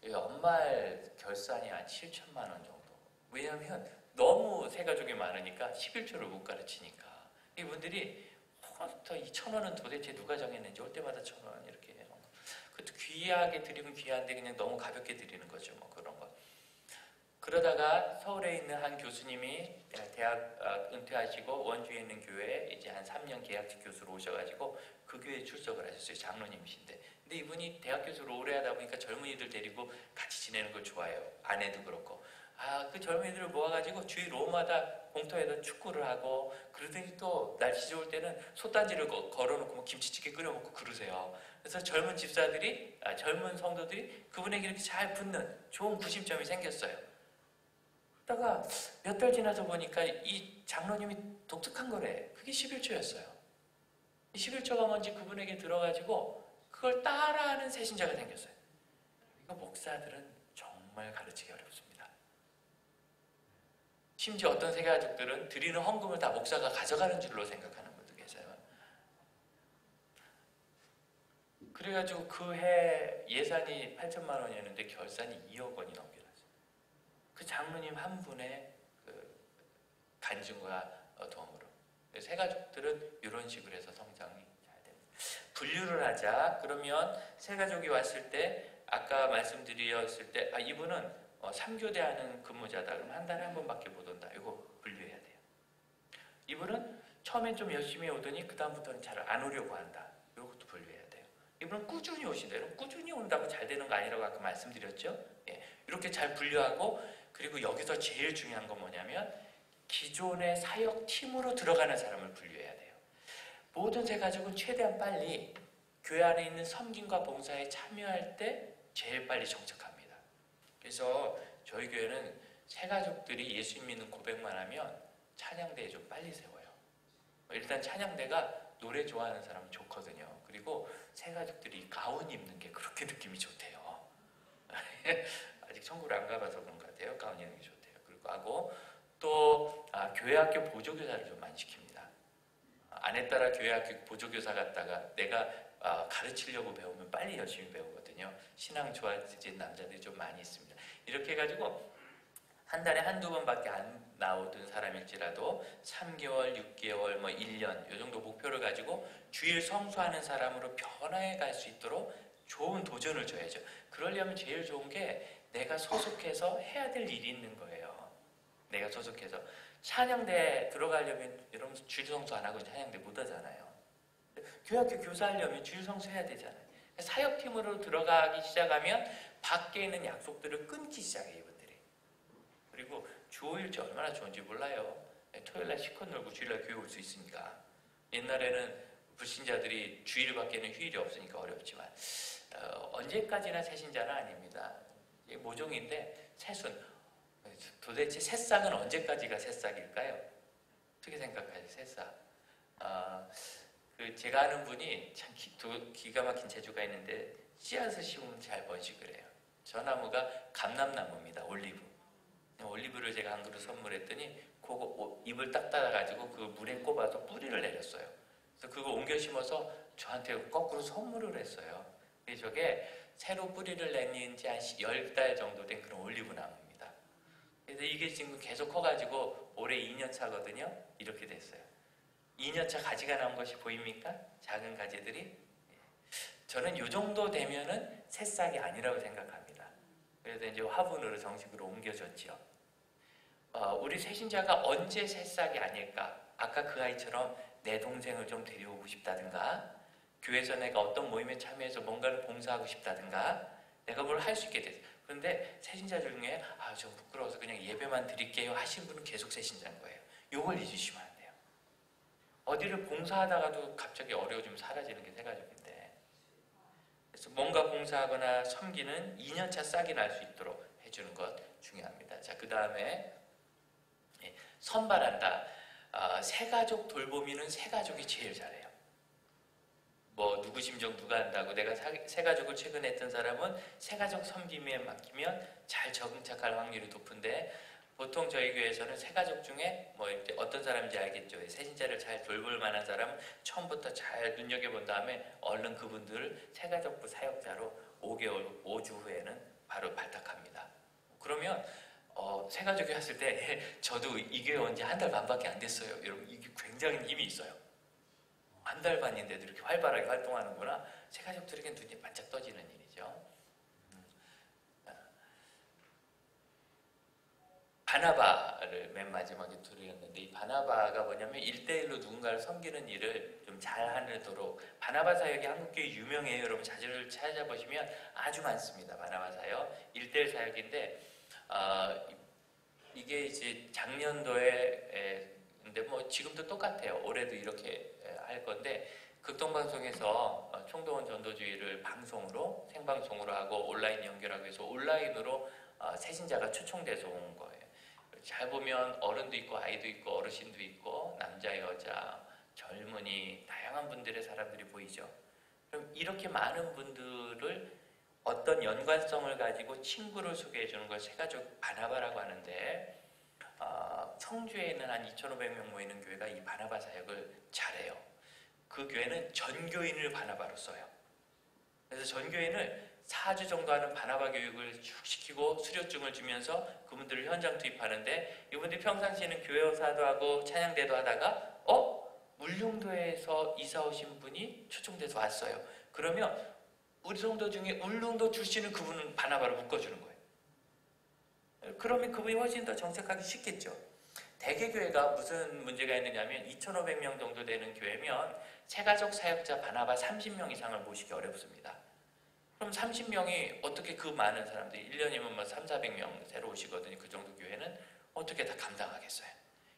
A: 연말 결산이 한 7천만 원 정도. 왜냐하면 너무 새가족이 많으니까 11조를 못 가르치니까 이분들이 2,000원은 도대체 누가 정했는지 올 때마다 1,000원 이렇게 해요. 그것도 귀하게 드리면 귀한데 그냥 너무 가볍게 드리는 거죠. 뭐 그런 거. 그러다가 서울에 있는 한 교수님이 대학 은퇴하시고 원주에 있는 교회에 이제 한 3년 계약직 교수로 오셔가지고 그 교회에 출석을 하셨어요. 장로님이신데. 근데 이분이 대학 교수를 오래 하다 보니까 젊은이들 데리고 같이 지내는 걸 좋아해요. 아내도 그렇고. 그 젊은이들을 모아가지고 주일 오후마다 공터에다 축구를 하고, 그러더니 또 날씨 좋을 때는 솥단지를 걸어놓고 뭐 김치찌개 끓여 먹고 그러세요. 그래서 젊은 집사들이, 젊은 성도들이 그분에게 이렇게 잘 붙는 좋은 구심점이 생겼어요. 그러다가 몇 달 지나서 보니까 이 장로님이 독특한 거래. 그게 11조였어요. 이 11조가 뭔지 그분에게 들어가지고 그걸 따라하는 새신자가 생겼어요. 이거 목사들은 정말 가르치기 어렵습니다. 심지어 어떤 세가족들은 드리는 헌금을 다 목사가 가져가는 줄로 생각하는 분도 계세요. 그래가지고 그 해 예산이 8천만 원이었는데 결산이 2억 원이 넘게 났어요. 그 장로님 한 분의 그 간증과 도움으로. 세가족들은 이런 식으로 해서 성장이 잘 됩니다. 분류를 하자. 그러면 세가족이 왔을 때 아까 말씀드렸을 때 이분은 3교대 하는 근무자다. 그럼 한 달에 한 번밖에 못 온다. 이거 분류해야 돼요. 이분은 처음엔 좀 열심히 오더니 그 다음부터는 잘 안 오려고 한다. 이것도 분류해야 돼요. 이분은 꾸준히 오신다. 그럼 꾸준히 온다고 잘 되는 거 아니라고 아까 말씀드렸죠. 예, 이렇게 잘 분류하고, 그리고 여기서 제일 중요한 건 뭐냐면 기존의 사역팀으로 들어가는 사람을 분류해야 돼요. 모든 세가족은 최대한 빨리 교회 안에 있는 섬김과 봉사에 참여할 때 제일 빨리 정착합니다. 그래서 저희 교회는 세가족들이 예수 믿는 고백만 하면 찬양대에 좀 빨리 세워요. 일단 찬양대가 노래 좋아하는 사람은 좋거든요. 그리고 세가족들이 가운 입는 게 그렇게 느낌이 좋대요. 아직 천국을 안 가봐서 그런 것 같아요. 가운 입는 게 좋대요. 그리고 하고 또 교회학교 보조교사를 좀 많이 시킵니다. 아내 따라 교회학교 보조교사 갔다가 내가 가르치려고 배우면 빨리 열심히 배우거든요. 신앙 좋아진 남자들이 좀 많이 있습니다. 이렇게 해가지고 한 달에 한두 번밖에 안 나오던 사람일지라도 3개월, 6개월, 뭐 1년 이 정도 목표를 가지고 주일 성수하는 사람으로 변화해 갈 수 있도록 좋은 도전을 줘야죠. 그러려면 제일 좋은 게 내가 소속해서 해야 될 일이 있는 거예요. 내가 소속해서 찬양대 들어가려면 여러분 주일 성수 안 하고 찬양대 못 하잖아요. 교회학교 교사하려면 주일 성수 해야 되잖아요. 사역팀으로 들어가기 시작하면 밖에 있는 약속들을 끊기 시작해요. 이분들이. 그리고 주 5일째 얼마나 좋은지 몰라요. 토요일날 실컷 놀고 주일날 교회 올 수 있으니까. 옛날에는 불신자들이 주일밖에는 휴일이 없으니까 어렵지만 언제까지나 새신자는 아닙니다. 모종인데 새순. 도대체 새싹은 언제까지가 새싹일까요? 어떻게 생각하세요? 새싹. 제가 아는 분이 참 기가 막힌 재주가 있는데 씨앗을 심으면 잘 번식을 해요. 저 나무가 감람나무입니다. 올리브. 올리브를 제가 한 그루 선물했더니 그거 잎을 딱 따라가지고 그 물에 꼽아서 뿌리를 내렸어요. 그래서 그거 옮겨 심어서 저한테 거꾸로 선물을 했어요. 그래서 저게 새로 뿌리를 내린 지 한 10달 정도 된 그런 올리브 나무입니다. 그래서 이게 지금 계속 커가지고 올해 2년 차거든요. 이렇게 됐어요. 2년차 가지가 나온 것이 보입니까? 작은 가지들이. 저는 이 정도 되면은 새싹이 아니라고 생각합니다. 그래서 이제 화분으로 정식으로 옮겨졌죠. 우리 새신자가 언제 새싹이 아닐까? 아까 그 아이처럼 내 동생을 좀 데려오고 싶다든가, 교회에서 내가 어떤 모임에 참여해서 뭔가를 봉사하고 싶다든가, 내가 뭘 할 수 있게 됐어요. 그런데 새신자 중에 좀 부끄러워서 그냥 예배만 드릴게요 하신 분은 계속 새신자인 거예요. 이걸 잊으시면 안 돼요. 어디를 봉사하다가도 갑자기 어려워지면 사라지는 게 세가족인데, 그래서 뭔가 봉사하거나 섬기는 2년차 싹이 날 수 있도록 해주는 것 중요합니다. 자, 그 다음에 선발한다. 세가족 돌보미는 세가족이 제일 잘해요. 뭐 누구 심정 누가 한다고. 내가 세가족을 최근에 했던 사람은 세가족 섬김에 맡기면 잘 적응착할 확률이 높은데, 보통 저희 교회에서는 세가족 중에 뭐 어떤 사람인지 알겠죠. 새신자를 잘 돌볼 만한 사람은 처음부터 잘 눈여겨본 다음에 얼른 그분들을 세가족부 사역자로 5주 후에는 바로 발탁합니다. 그러면 세가족이 왔을 때 저도 이 교회 온 지 한 달 반밖에 안 됐어요. 여러분, 이게 굉장히 힘이 있어요. 한 달 반인데도 이렇게 활발하게 활동하는구나. 세가족들에겐 눈이 반짝 떠지는 일이죠. 바나바를 맨 마지막에 드렸는데, 이 바나바가 뭐냐면 1대1로 누군가를 섬기는 일을 좀 잘하도록. 바나바 사역이 한국교회 유명해요. 여러분 자료를 찾아보시면 아주 많습니다. 바나바 사역 1대1 사역인데 이게 이제 작년도에 근데 뭐 지금도 똑같아요. 올해도 이렇게 할 건데 극동방송에서 총동원 전도주의를 방송으로 생방송으로 하고 온라인 연결하고 해서 온라인으로 새신자가 초청돼서 온 거예요. 잘 보면 어른도 있고 아이도 있고 어르신도 있고 남자 여자 젊은이 다양한 분들의 사람들이 보이죠. 그럼 이렇게 많은 분들을 어떤 연관성을 가지고 친구를 소개해 주는 걸 새가족 바나바라고 하는데 청주에 있는 한 2,500명 모이는 교회가 이 바나바 사역을 잘해요. 그 교회는 전교인을 바나바로 써요. 그래서 전교인을 4주 정도 하는 바나바 교육을 쭉 시키고 수료증을 주면서 그분들을 현장 투입하는데 이분들이 평상시에는 교회사도 하고 찬양대도 하다가 울릉도에서 이사 오신 분이 초청돼서 왔어요. 그러면 우리 성도 중에 울릉도 출신은 그분은 바나바로 묶어주는 거예요. 그러면 그분이 훨씬 더 정착하기 쉽겠죠. 대개교회가 무슨 문제가 있느냐면 2,500명 정도 되는 교회면 새가족 사역자 바나바 30명 이상을 모시기 어렵습니다. 그럼 30명이 어떻게 그 많은 사람들이 1년이면 뭐 3,400명 새로 오시거든요. 그 정도 교회는 어떻게 다 감당하겠어요.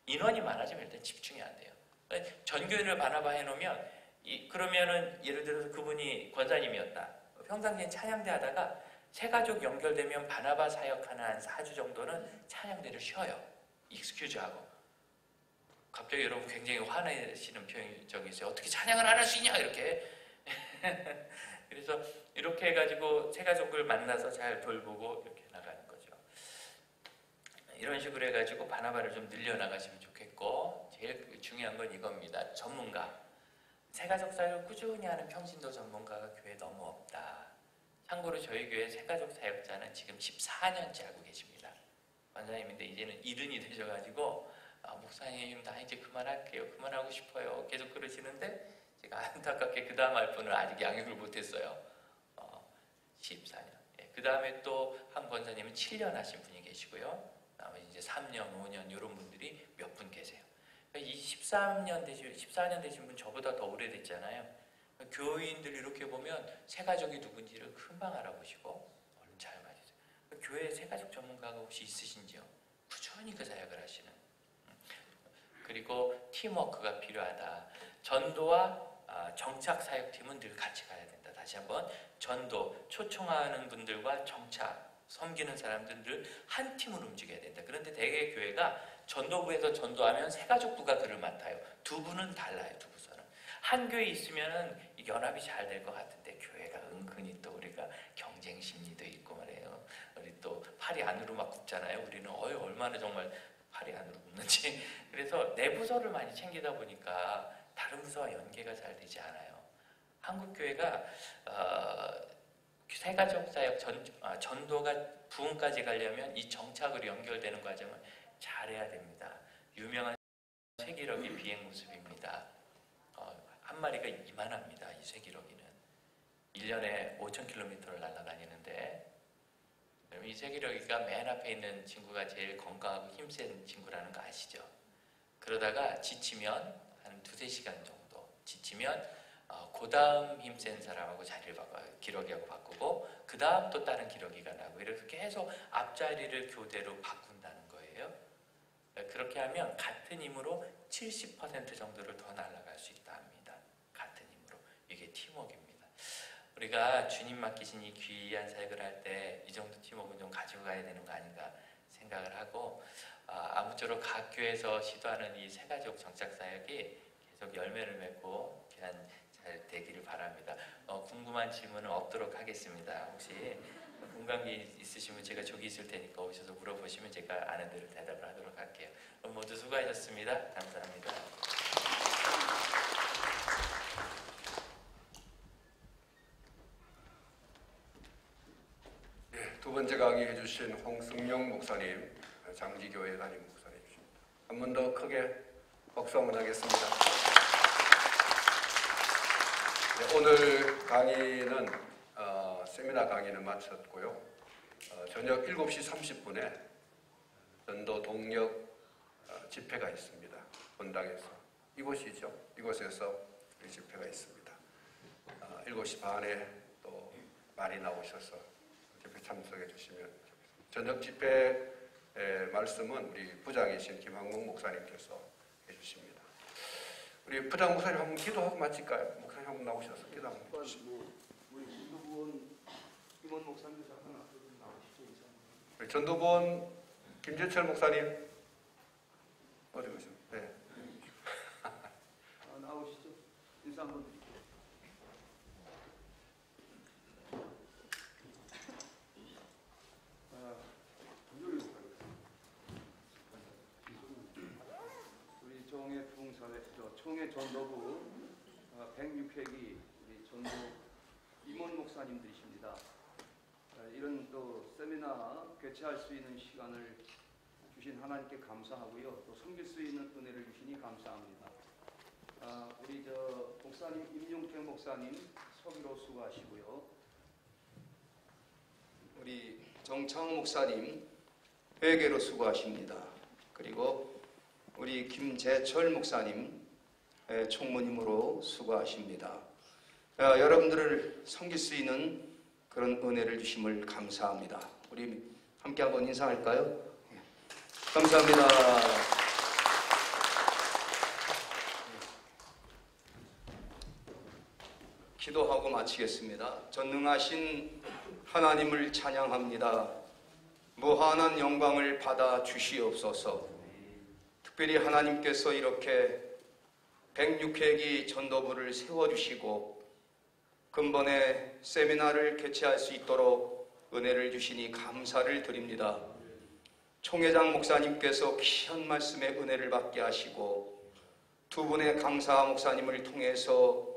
A: 인원이 많아지면 일단 집중이 안 돼요. 전교인을 바나바 해놓으면 그러면은 예를 들어서 그분이 권사님이었다. 평상시에 찬양대 하다가 새가족 연결되면 바나바 사역하는 한 4주 정도는 찬양대를 쉬어요. 익스큐즈하고. 갑자기 여러분 굉장히 화내시는 표정이 있어요. 어떻게 찬양을 안 할 수 있냐 이렇게. 그래서 이렇게 해가지고 새가족을 만나서 잘 돌보고 이렇게 나가는 거죠. 이런 식으로 해가지고 바나바를 좀 늘려나가시면 좋겠고 제일 중요한 건 이겁니다. 전문가. 새가족 사역을 꾸준히 하는 평신도 전문가가 교회에 너무 없다. 참고로 저희 교회 새가족 사역자는 지금 14년째 하고 계십니다. 원장님인데 이제는 이른이 되셔가지고 목사님 나 이제 그만할게요. 그만하고 싶어요. 계속 그러시는데 제가 안타깝게 그 다음 할 분을 아직 양육을 못했어요. 14년. 그 다음에 또 한 권사님은 7년 하신 분이 계시고요. 나머지 이제 3년, 5년 이런 분들이 몇 분 계세요. 이 14년 되신 분 저보다 더 오래됐잖아요. 교인들 이렇게 보면 새가족이 누군지를 금방 알아보시고 얼른 잘 맞으세요. 교회에 새가족 전문가가 혹시 있으신지요? 꾸준히 그 사역을 하시는. 그리고 팀워크가 필요하다. 전도와 정착 사역팀은 늘 같이 가야 된다. 다시 한번 전도, 초청하는 분들과 정착, 섬기는 사람들 한 팀으로 움직여야 된다. 그런데 대개 교회가 전도부에서 전도하면 새가족부가 그를 맡아요. 두 분은 달라요. 두 부서는. 한 교회 있으면 연합이 잘 될 것 같은데 교회가 은근히 또 우리가 경쟁 심리도 있고 말이에요. 우리 또 팔이 안으로 막 굽잖아요. 우리는 얼마나 정말 팔이 안으로 굽는지. 그래서 내 부서를 많이 챙기다 보니까 다른 부서와 연계가 잘 되지 않아요. 한국 교회가 새가족 사역 전도가 부흥까지 가려면 이 정착으로 연결되는 과정을 잘해야 됩니다. 유명한 쇠기러기 비행 모습입니다. 한 마리가 이만합니다. 이 쇠기러기는 1년에 5,000km를 날아다니는데 이 쇠기러기가 맨 앞에 있는 친구가 제일 건강하고 힘센 친구라는 거 아시죠? 그러다가 지치면 한 2-3시간 정도 지치면 그 다음 힘센 사람하고 자리를 기러기하고 바꾸고 그 다음 또 다른 기러기가 나고 이렇게 계속 앞자리를 교대로 바꾼다는 거예요. 그렇게 하면 같은 힘으로 70% 정도를 더 날아갈 수 있다 합니다. 같은 힘으로. 이게 팀워크입니다. 우리가 주님 맡기신 이 귀한 사역을 할 때 이 정도 팀워크는 좀 가지고 가야 되는 거 아닌가 생각을 하고 아무쪼록 각 교회에서 시도하는 이 새가족 정착 사역이 계속 열매를 맺고 잘 되기를 바랍니다. 궁금한 질문은 없도록 하겠습니다. 혹시 공감이 있으시면 제가 저기 있을 테니까 오셔서 물어보시면 제가 아는 대로 대답을 하도록 할게요. 그럼 모두 수고하셨습니다. 감사합니다.
B: 네, 두 번째 강의해 주신 홍승용 목사님, 장지교회 담임 목사님입니다. 한 번 더 크게 박수 한번 하겠습니다. 네, 오늘 강의는 세미나 강의는 마쳤고요. 저녁 7시 30분에 전도 동력 집회가 있습니다. 본당에서. 이곳이죠. 이곳에서 집회가 있습니다. 7시 반에 또 많이 나오셔서 집회 참석해 주시면 좋겠습니다. 저녁 집회 말씀은 우리 부장이신 김학목 목사님께서 해주십니다. 우리 부장 목사님 한번 기도하고 마칠까요? 목사님 한번 나오셔서 기도 한번 해주십시오.
C: 우리 전도부원 김원 목사님 잠깐 앞으로 좀 나오시죠.
B: 우리 전도부원 김재철 목사님 어디 가시죠? 네.
C: 나오시죠. 인사 한번 드릴게요. 우리 총회 전도부 106회기 우리 전도 임원 목사님들이십니다. 이런 또 세미나 개최할 수 있는 시간을 주신 하나님께 감사하고요. 또 섬길 수 있는 은혜를 주시니 감사합니다. 우리 목사님 임용택 목사님 서기로 수고하시고요. 우리 정창호 목사님 회계로 수고하십니다. 그리고 우리 김재철 목사님 총무님으로 수고하십니다. 여러분들을 섬길 수 있는 그런 은혜를 주심을 감사합니다. 우리 함께 한번 인사할까요? 감사합니다. 기도하고 마치겠습니다. 전능하신 하나님을 찬양합니다. 무한한 영광을 받아 주시옵소서. 특별히 하나님께서 이렇게 106회기 전도부를 세워주시고 근본의 세미나를 개최할 수 있도록 은혜를 주시니 감사를 드립니다. 총회장 목사님께서 귀한 말씀의 은혜를 받게 하시고 두 분의 강사 목사님을 통해서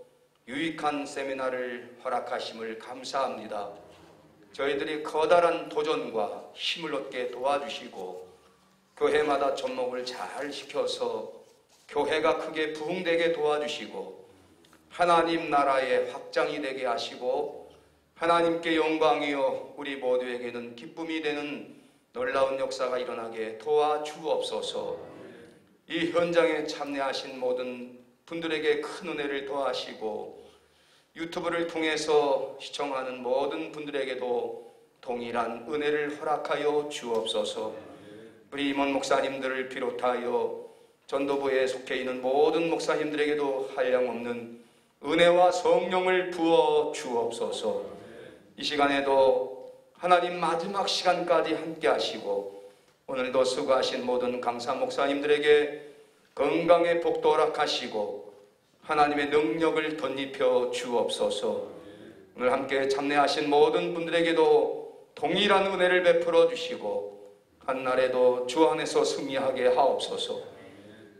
C: 유익한 세미나를 허락하심을 감사합니다. 저희들이 커다란 도전과 힘을 얻게 도와주시고 교회마다 접목을 잘 시켜서 교회가 크게 부흥되게 도와주시고 하나님 나라의 확장이 되게 하시고 하나님께 영광이요 우리 모두에게는 기쁨이 되는 놀라운 역사가 일어나게 도와주옵소서. 이 현장에 참여하신 모든 분들에게 큰 은혜를 더하시고 유튜브를 통해서 시청하는 모든 분들에게도 동일한 은혜를 허락하여 주옵소서. 우리 임원 목사님들을 비롯하여 전도부에 속해 있는 모든 목사님들에게도 한량없는 은혜와 성령을 부어 주옵소서. 이 시간에도 하나님 마지막 시간까지 함께 하시고 오늘도 수고하신 모든 강사 목사님들에게 건강의 복도 허락하시고 하나님의 능력을 덧입혀 주옵소서. 오늘 함께 참여하신 모든 분들에게도 동일한 은혜를 베풀어 주시고 한날에도 주 안에서 승리하게 하옵소서.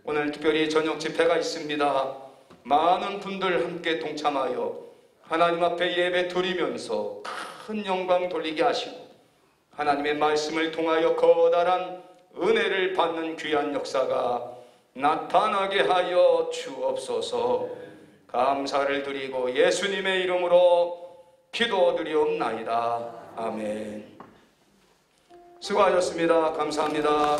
C: 오늘 특별히 저녁 집회가 있습니다. 많은 분들 함께 동참하여 하나님 앞에 예배 드리면서 큰 영광 돌리게 하시고 하나님의 말씀을 통하여 커다란 은혜를 받는 귀한 역사가 나타나게 하여 주옵소서. 감사를 드리고 예수님의 이름으로 기도드리옵나이다. 아멘. 수고하셨습니다. 감사합니다.